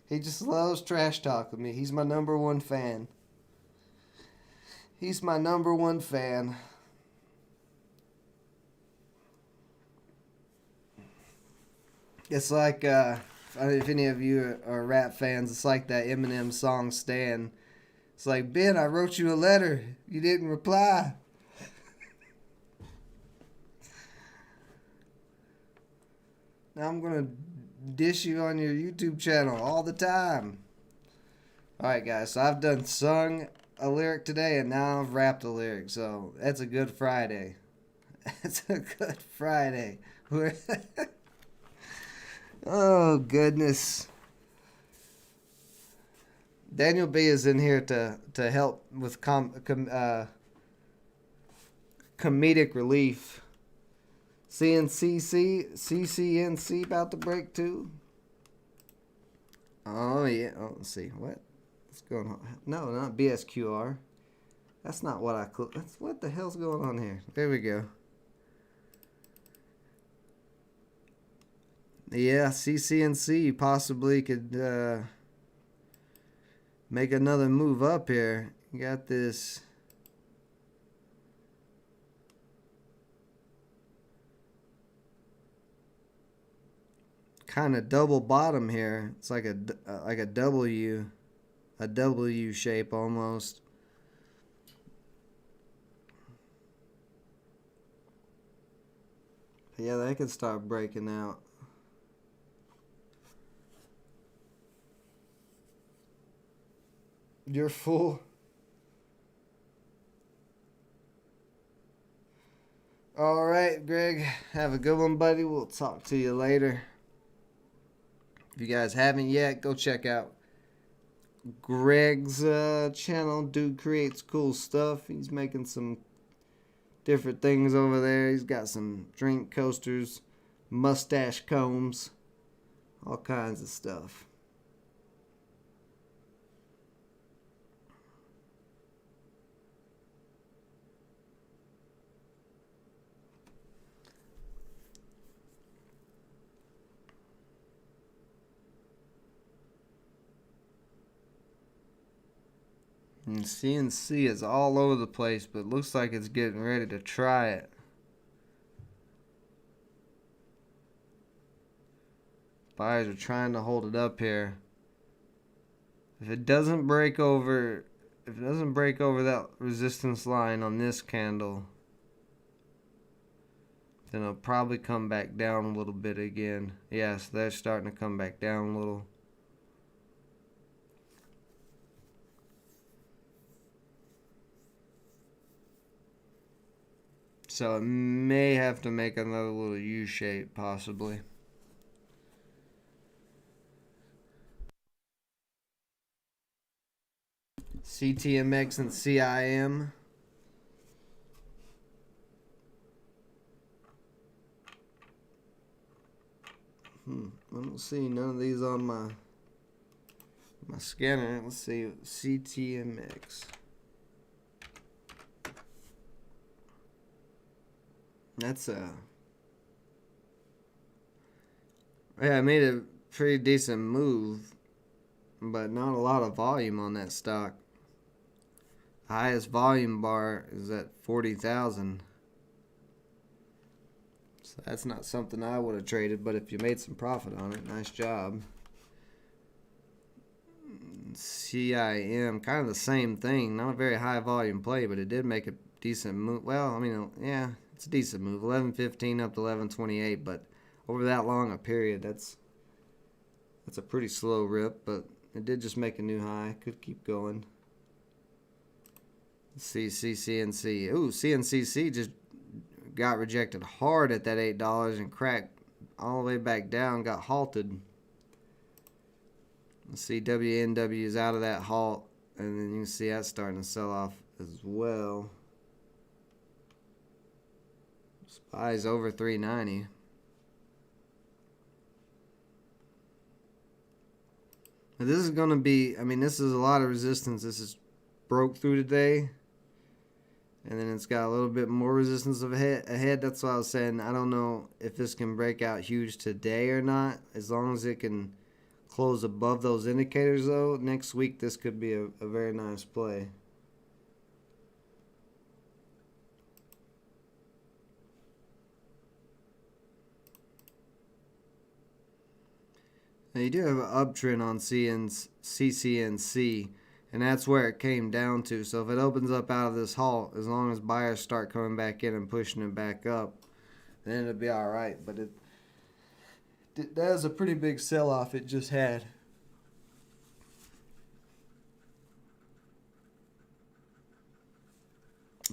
He just loves trash talking me. He's my number one fan. He's my number one fan. It's like, if any of you are rap fans, it's like that Eminem song, Stan. It's like, Ben, I wrote you a letter. You didn't reply. Now I'm going to dish you on your YouTube channel all the time. Alright, guys, so I've done sung a lyric today, and now I've rapped a lyric. So that's a good Friday. It's a good Friday. Oh, goodness. Daniel B is in here to help with comedic relief. CCNC about to break too. Oh, yeah. Oh, let's see. What's going on? No, not BSQR. That's not what I... What the hell's going on here? There we go. Yeah, CCNC possibly could make another move up here. You got this kind of double bottom here. It's like a W shape almost. Yeah, they could start breaking out. You're full. All right, Greg. Have a good one, buddy. We'll talk to you later. If you guys haven't yet, go check out Greg's channel. Dude creates cool stuff. He's making some different things over there. He's got some drink coasters, mustache combs, all kinds of stuff. And CNC is all over the place, but looks like it's getting ready to try it. Buyers are trying to hold it up here. If it doesn't break over that resistance line on this candle, then it'll probably come back down a little bit again. Yes, they're starting to come back down a little. So it may have to make another little U shape, possibly. CTMX and CIM. I don't see none of these on my scanner. Let's see, CTMX. That's yeah, I made a pretty decent move, but not a lot of volume on that stock. Highest volume bar is at 40,000. So that's not something I would have traded, but if you made some profit on it, nice job. CIM, kind of the same thing. Not a very high volume play, but it did make a decent move. Well, I mean, yeah, it's a decent move. 11.15 up to 11.28, but over that long a period, that's a pretty slow rip, but it did just make a new high. Could keep going. Let's see, CNC. Ooh, CNCC just got rejected hard at that $8 and cracked all the way back down, got halted. Let's see, WNW is out of that halt, and then you can see that's starting to sell off as well. SPY's over 390. Now this is going to be, I mean, this is a lot of resistance. This is broke through today, and then it's got a little bit more resistance ahead. That's why I was saying I don't know if this can break out huge today or not. As long as it can close above those indicators, though, next week this could be a very nice play. Now you do have an uptrend on CCNC, and that's where it came down to. So if it opens up out of this halt, as long as buyers start coming back in and pushing it back up, then it'll be all right. But that was a pretty big sell-off it just had.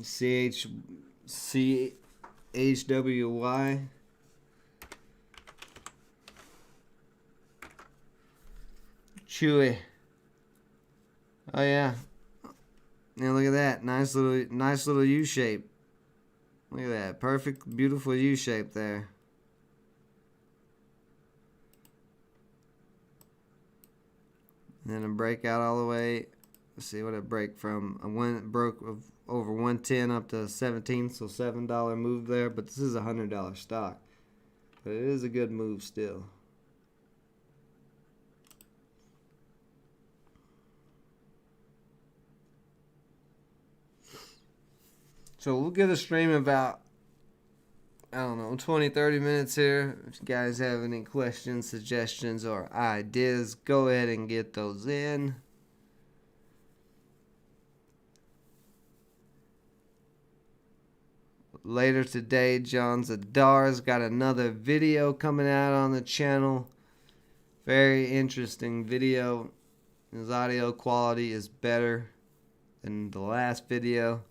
CHWY. Chewy. Oh yeah. Now look at that. Nice little U shape. Look at that. Perfect, beautiful U shape there. And then a breakout all the way. Let's see what it break from. It broke over 110 up to 17, so $7 move there. But this is a $100 stock. But it is a good move still. So we'll get a stream about, I don't know, 20, 30 minutes here. If you guys have any questions, suggestions, or ideas, go ahead and get those in. Later today, John Zadar's got another video coming out on the channel. Very interesting video. His audio quality is better than the last video.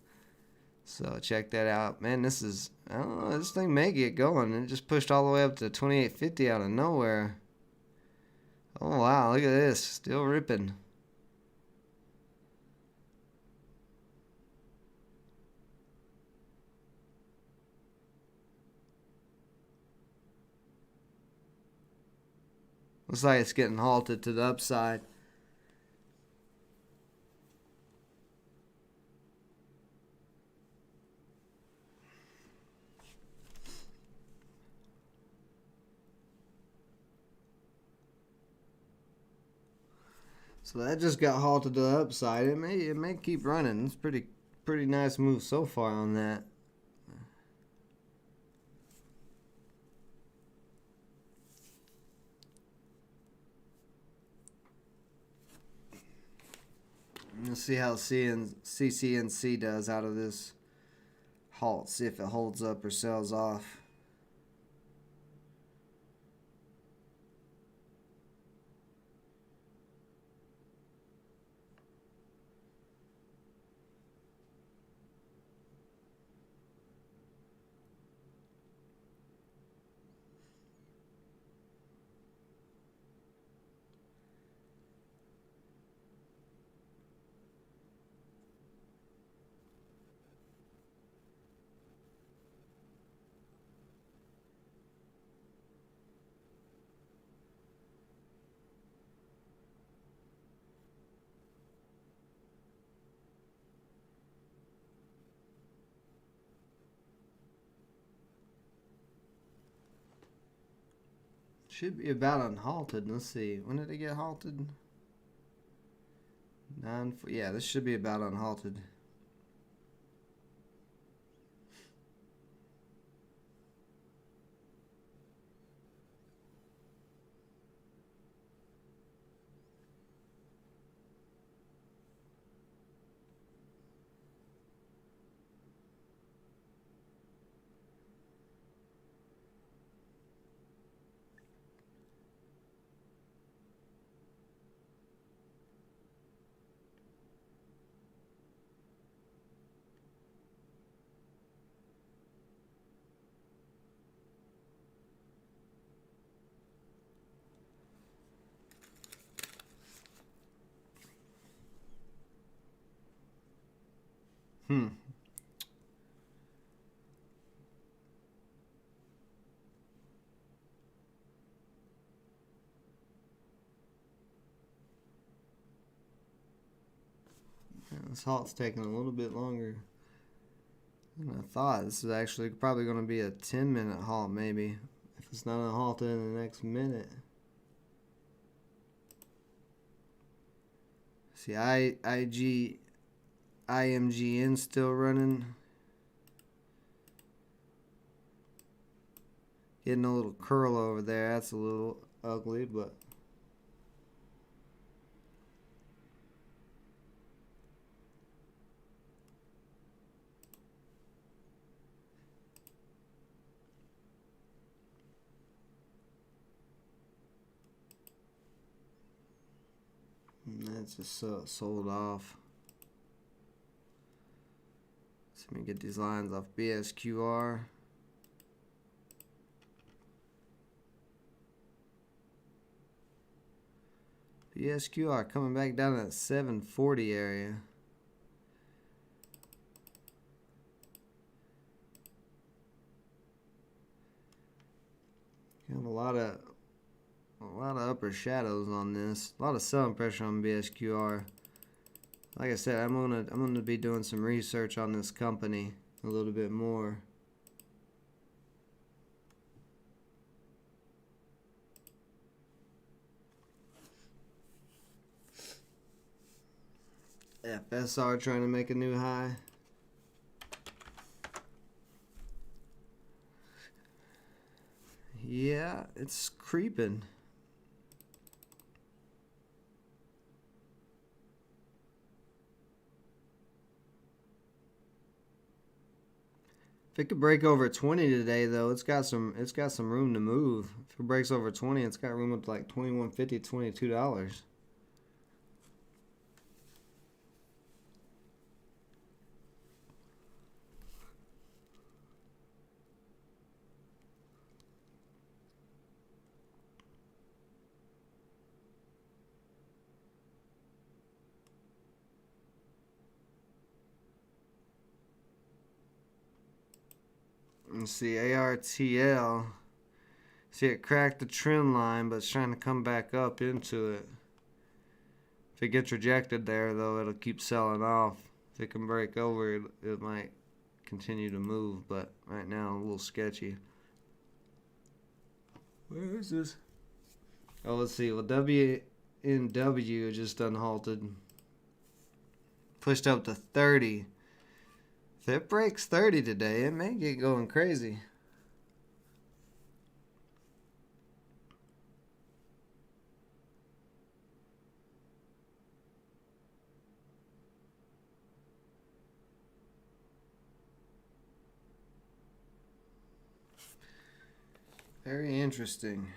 So check that out. Man, this is, I don't know, this thing may get going. It just pushed all the way up to 28.50 out of nowhere. Oh wow, look at this. Still ripping. Looks like it's getting halted to the upside. So that just got halted to the upside. It may keep running. It's pretty nice move so far on that. Let's see how CCNC does out of this halt. See if it holds up or sells off. Should be about unhalted. Let's see. When did it get halted? Yeah, this should be about unhalted. Hmm. Yeah, this halt's taking a little bit longer than I thought. This is actually probably going to be a 10-minute halt, maybe, if it's not unhalted in the next minute. See, IMGN still running. Getting a little curl over there. That's a little ugly, but that's just sold off. So let me get these lines off BSQR. BSQR coming back down to that 740 area. You have a lot of upper shadows on this. A lot of selling pressure on BSQR. Like I said, I'm gonna be doing some research on this company a little bit more. FSR trying to make a new high. Yeah, it's creeping. If it could break over 20 today, though, it's got some room to move. If it breaks over 20, it's got room up to like $21.50, $22. Let's see, ARTL. See, it cracked the trend line, but it's trying to come back up into it. If it gets rejected there, though, it'll keep selling off. If it can break over, it might continue to move, but right now, a little sketchy. Where is this? Oh, let's see. Well, WNW just unhalted. Pushed up to 30. If it breaks 30 today, it may get going crazy. Very interesting.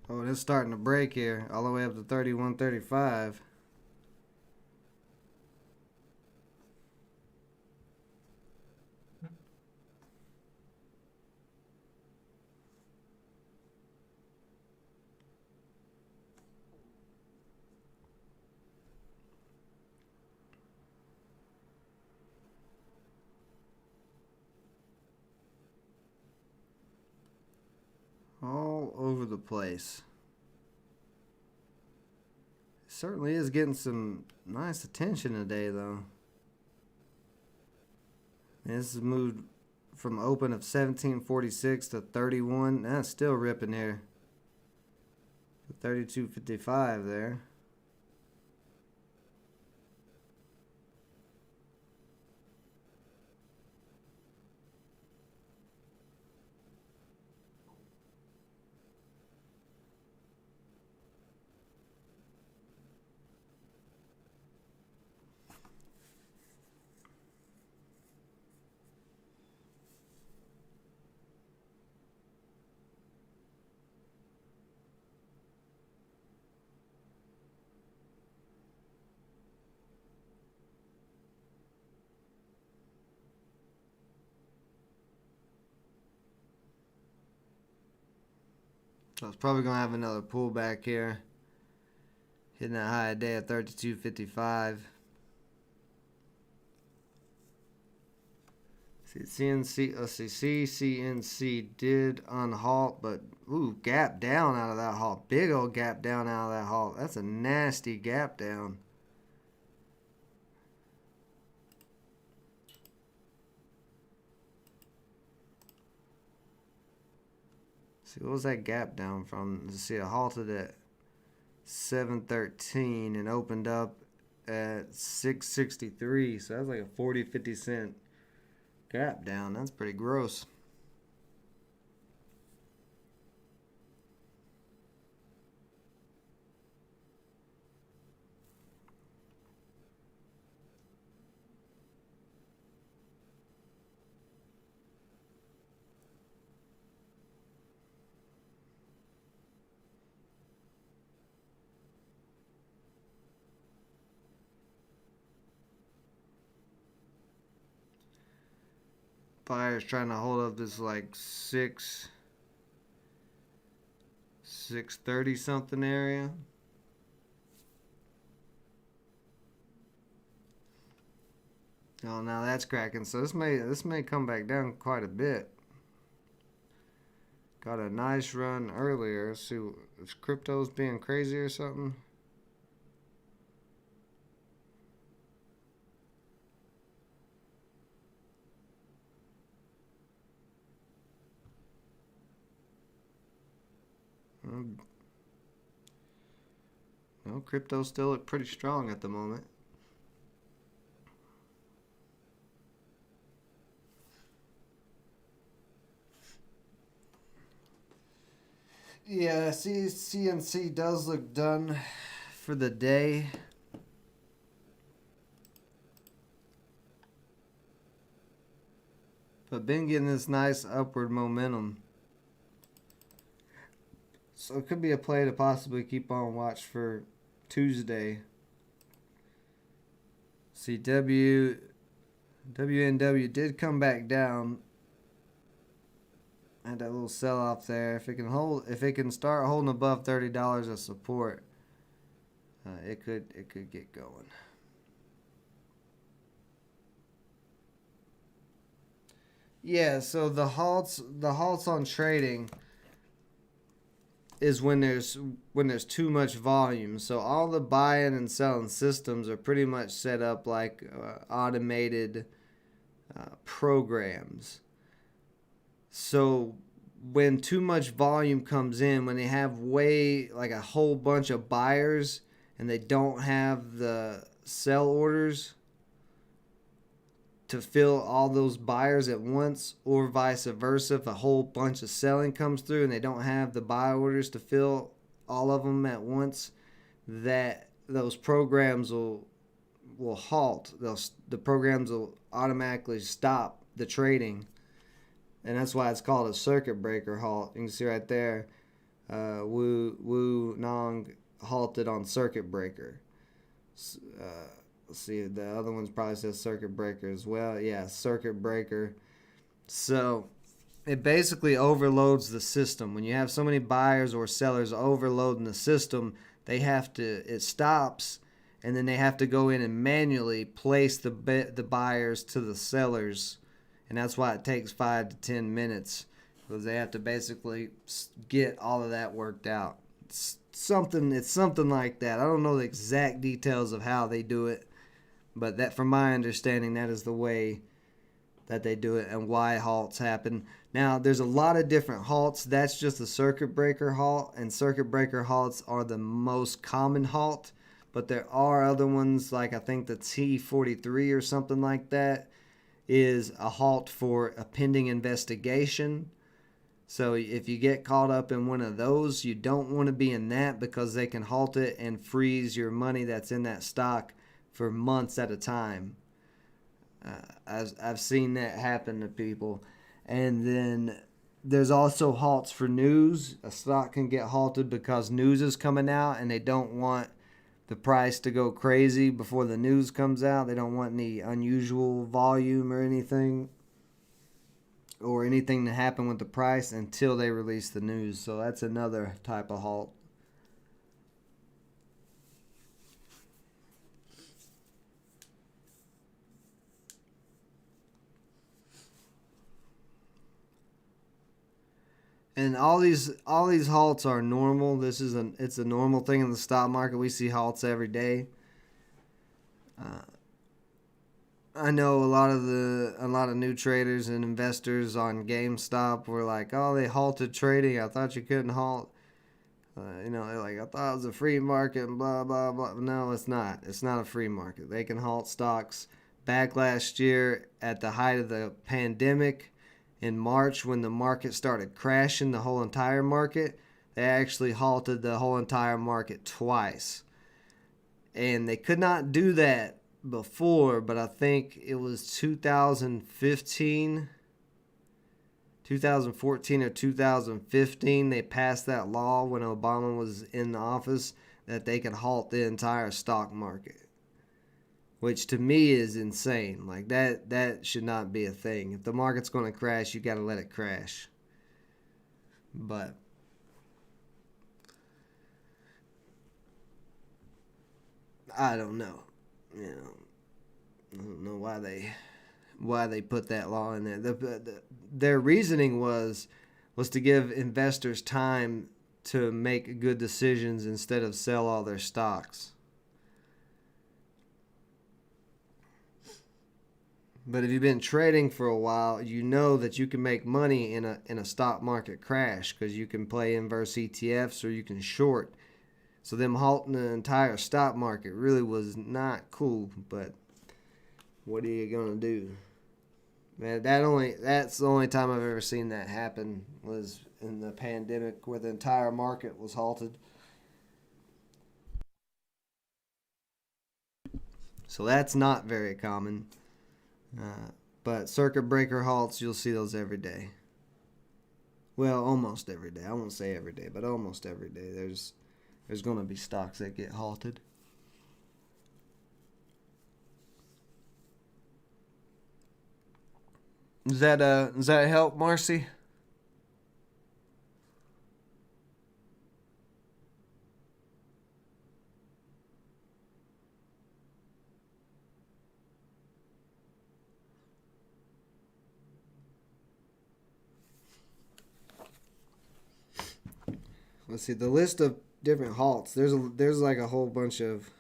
Oh, it's starting to break here, all the way up to 31.35. All over the place. Certainly is getting some nice attention today, though. This has moved from open of 1746 to 31. That's still ripping here. 32.55 there. So it's probably going to have another pullback here. Hitting that high day at 32.55. CNC, let's see, CNC did unhalt, but ooh, gap down out of that halt. Big old gap down out of that halt. That's a nasty gap down. See, what was that gap down from? Let's see, it halted at 713 and opened up at 663. So that's like a 40-50 cent gap down. That's pretty gross. Buyers trying to hold up this like 630 something area. Oh, now that's cracking. So this may come back down quite a bit. Got a nice run earlier. Let's see if crypto's being crazy or something. No, crypto still look pretty strong at the moment. Yeah, CNC does look done for the day. But been getting this nice upward momentum. So it could be a play to possibly keep on watch for Tuesday. See, WNW did come back down. Had that little sell off there. If it can start holding above $30 of support, it could get going. Yeah, so the halts on trading is when there's too much volume. So all the buying and selling systems are pretty much set up like automated programs. So when too much volume comes in, when they have way like a whole bunch of buyers and they don't have the sell orders to fill all those buyers at once, or vice versa, if a whole bunch of selling comes through and they don't have the buy orders to fill all of them at once, that those programs will halt. The programs will automatically stop the trading, and that's why it's called a circuit breaker halt. You can see right there, Wu Nong halted on circuit breaker. Let's see, the other one's probably says circuit breaker as well. Yeah, circuit breaker. So it basically overloads the system. When you have so many buyers or sellers overloading the system, it stops, and then they have to go in and manually place the buyers to the sellers, and that's why it takes 5 to 10 minutes, because they have to basically get all of that worked out. It's something like that. I don't know the exact details of how they do it, but that, from my understanding, that is the way that they do it and why halts happen. Now, there's a lot of different halts. That's just a circuit breaker halt, and circuit breaker halts are the most common halt. But there are other ones, like I think the T43 or something like that is a halt for a pending investigation. So if you get caught up in one of those, you don't want to be in that, because they can halt it and freeze your money that's in that stock for months at a time. I've seen that happen to people. And then there's also halts for news. A stock can get halted because news is coming out and they don't want the price to go crazy before the news comes out. They don't want any unusual volume or anything to happen with the price until they release the news. So that's another type of halt. And all these halts are normal. It's a normal thing in the stock market. We see halts every day. I know a lot of new traders and investors on GameStop were like, "Oh, they halted trading. I thought you couldn't halt." They're like, "I thought it was a free market," and blah blah blah. No, it's not. It's not a free market. They can halt stocks. Back last year, at the height of the pandemic, in March, when the market started crashing, the whole entire market, they actually halted the whole entire market twice. And they could not do that before, but I think it was 2014 or 2015, they passed that law when Obama was in the office, that they could halt the entire stock market, which to me is insane. Like that should not be a thing. If the market's going to crash, you got to let it crash. But I don't know. I don't know why they put that law in there. Their reasoning was to give investors time to make good decisions instead of sell all their stocks. But if you've been trading for a while, you know that you can make money in a stock market crash, because you can play inverse ETFs or you can short. So them halting the entire stock market really was not cool. But what are you gonna do? Man, that's the only time I've ever seen that happen, was in the pandemic, where the entire market was halted. So that's not very common. Uh, but circuit breaker halts, you'll see those every day. Well, almost every day. I won't say every day, but almost every day. There's going to be stocks that get halted. Does that help, Marcy? let's see the list of different halts. There's like a whole bunch of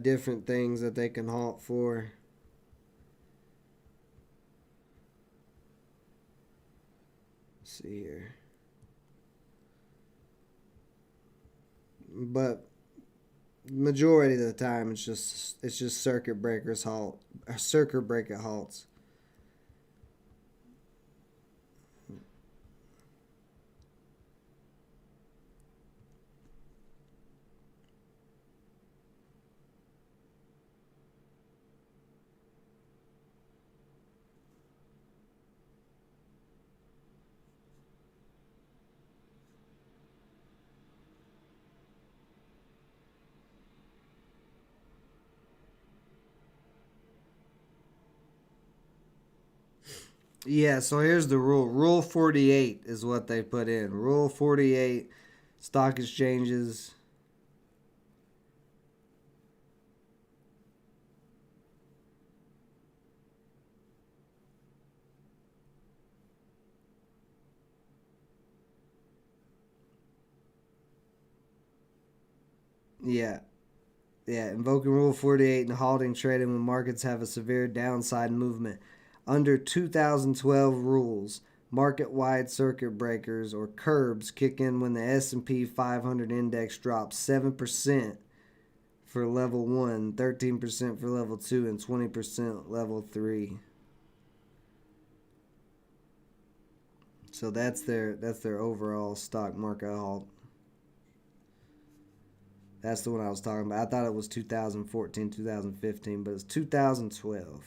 different things that they can halt for. Let's see here. But majority of the time it's just circuit breakers halt, circuit breaker halts. Yeah, so here's the rule. Rule 48 is what they put in. Rule 48, stock exchanges. Yeah. Yeah, invoking Rule 48 and halting trading when markets have a severe downside movement. Under 2012 rules, market-wide circuit breakers or curbs kick in when the S&P 500 index drops 7% for level 1, 13% for level 2, and 20% level 3. So that's their overall stock market halt. That's the one I was talking about. I thought it was 2014, 2015, but it's 2012.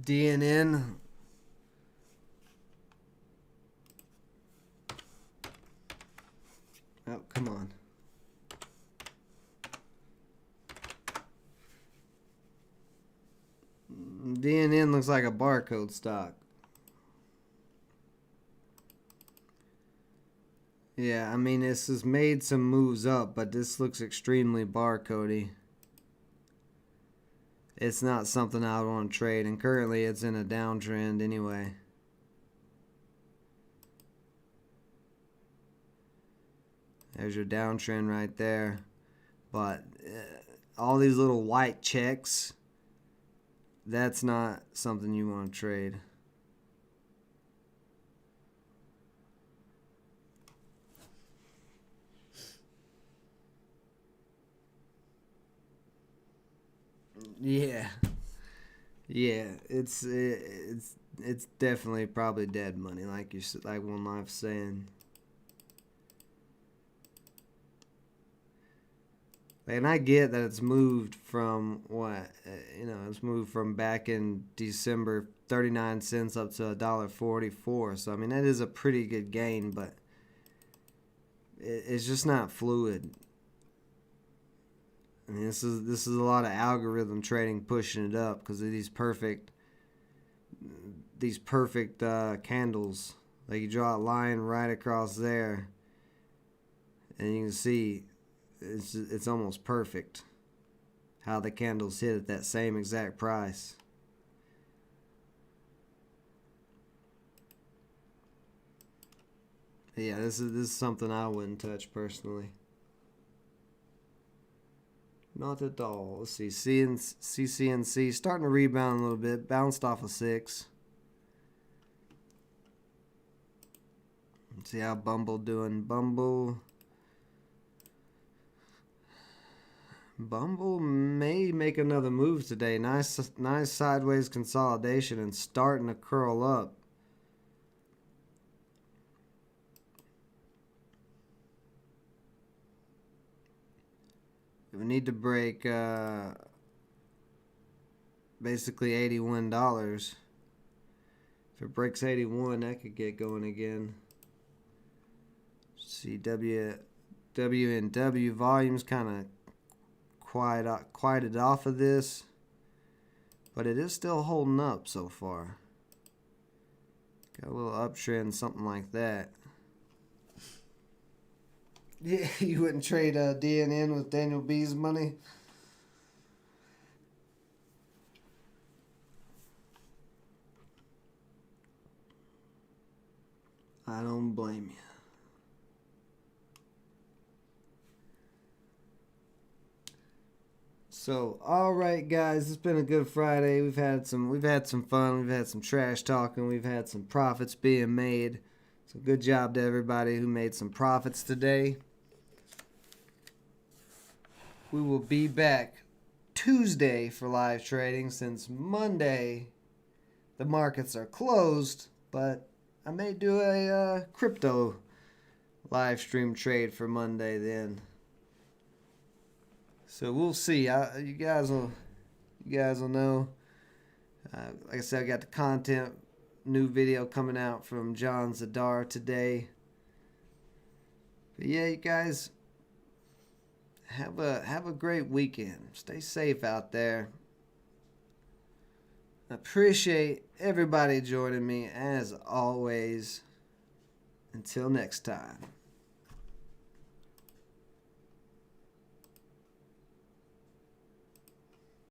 DNN. Oh, come on. DNN looks like a barcode stock. Yeah, I mean, this has made some moves up, but this looks extremely barcodey. It's not something I would want to trade, and currently it's in a downtrend anyway. There's your downtrend right there. But all these little white checks, that's not something you want to trade. Yeah. Yeah, it's definitely probably dead money, like you said, like One Life saying. And I get that it's moved from what it's moved from back in December 39 cents up to $1.44. So I mean that is a pretty good gain, but it's just not fluid. I mean this is a lot of algorithm trading pushing it up because of these perfect candles. Like you draw a line right across there, and you can see it's almost perfect how the candles hit at that same exact price. Yeah, this is something I wouldn't touch personally. Not at all. Let's see. CCNC starting to rebound a little bit. Bounced off a 6. Let's see how Bumble doing. Bumble may make another move today. Nice sideways consolidation and starting to curl up. We need to break basically $81. If it breaks 81, that could get going again. See WNW volumes kind of quieted off of this, but it is still holding up so far. Got a little uptrend, something like that. Yeah, you wouldn't trade DNN with Daniel B's money? I don't blame you. So, all right, guys, it's been a good Friday. We've had some fun. We've had some trash talking. We've had some profits being made. So, good job to everybody who made some profits today. We will be back Tuesday for live trading, since Monday the markets are closed, but I may do a crypto live stream trade for Monday then. So we'll see. You guys will know. Like I said, I got the content new video coming out from John Zadar today. But yeah, you guys, have a great weekend. Stay safe out there. Appreciate everybody joining me as always. Until next time.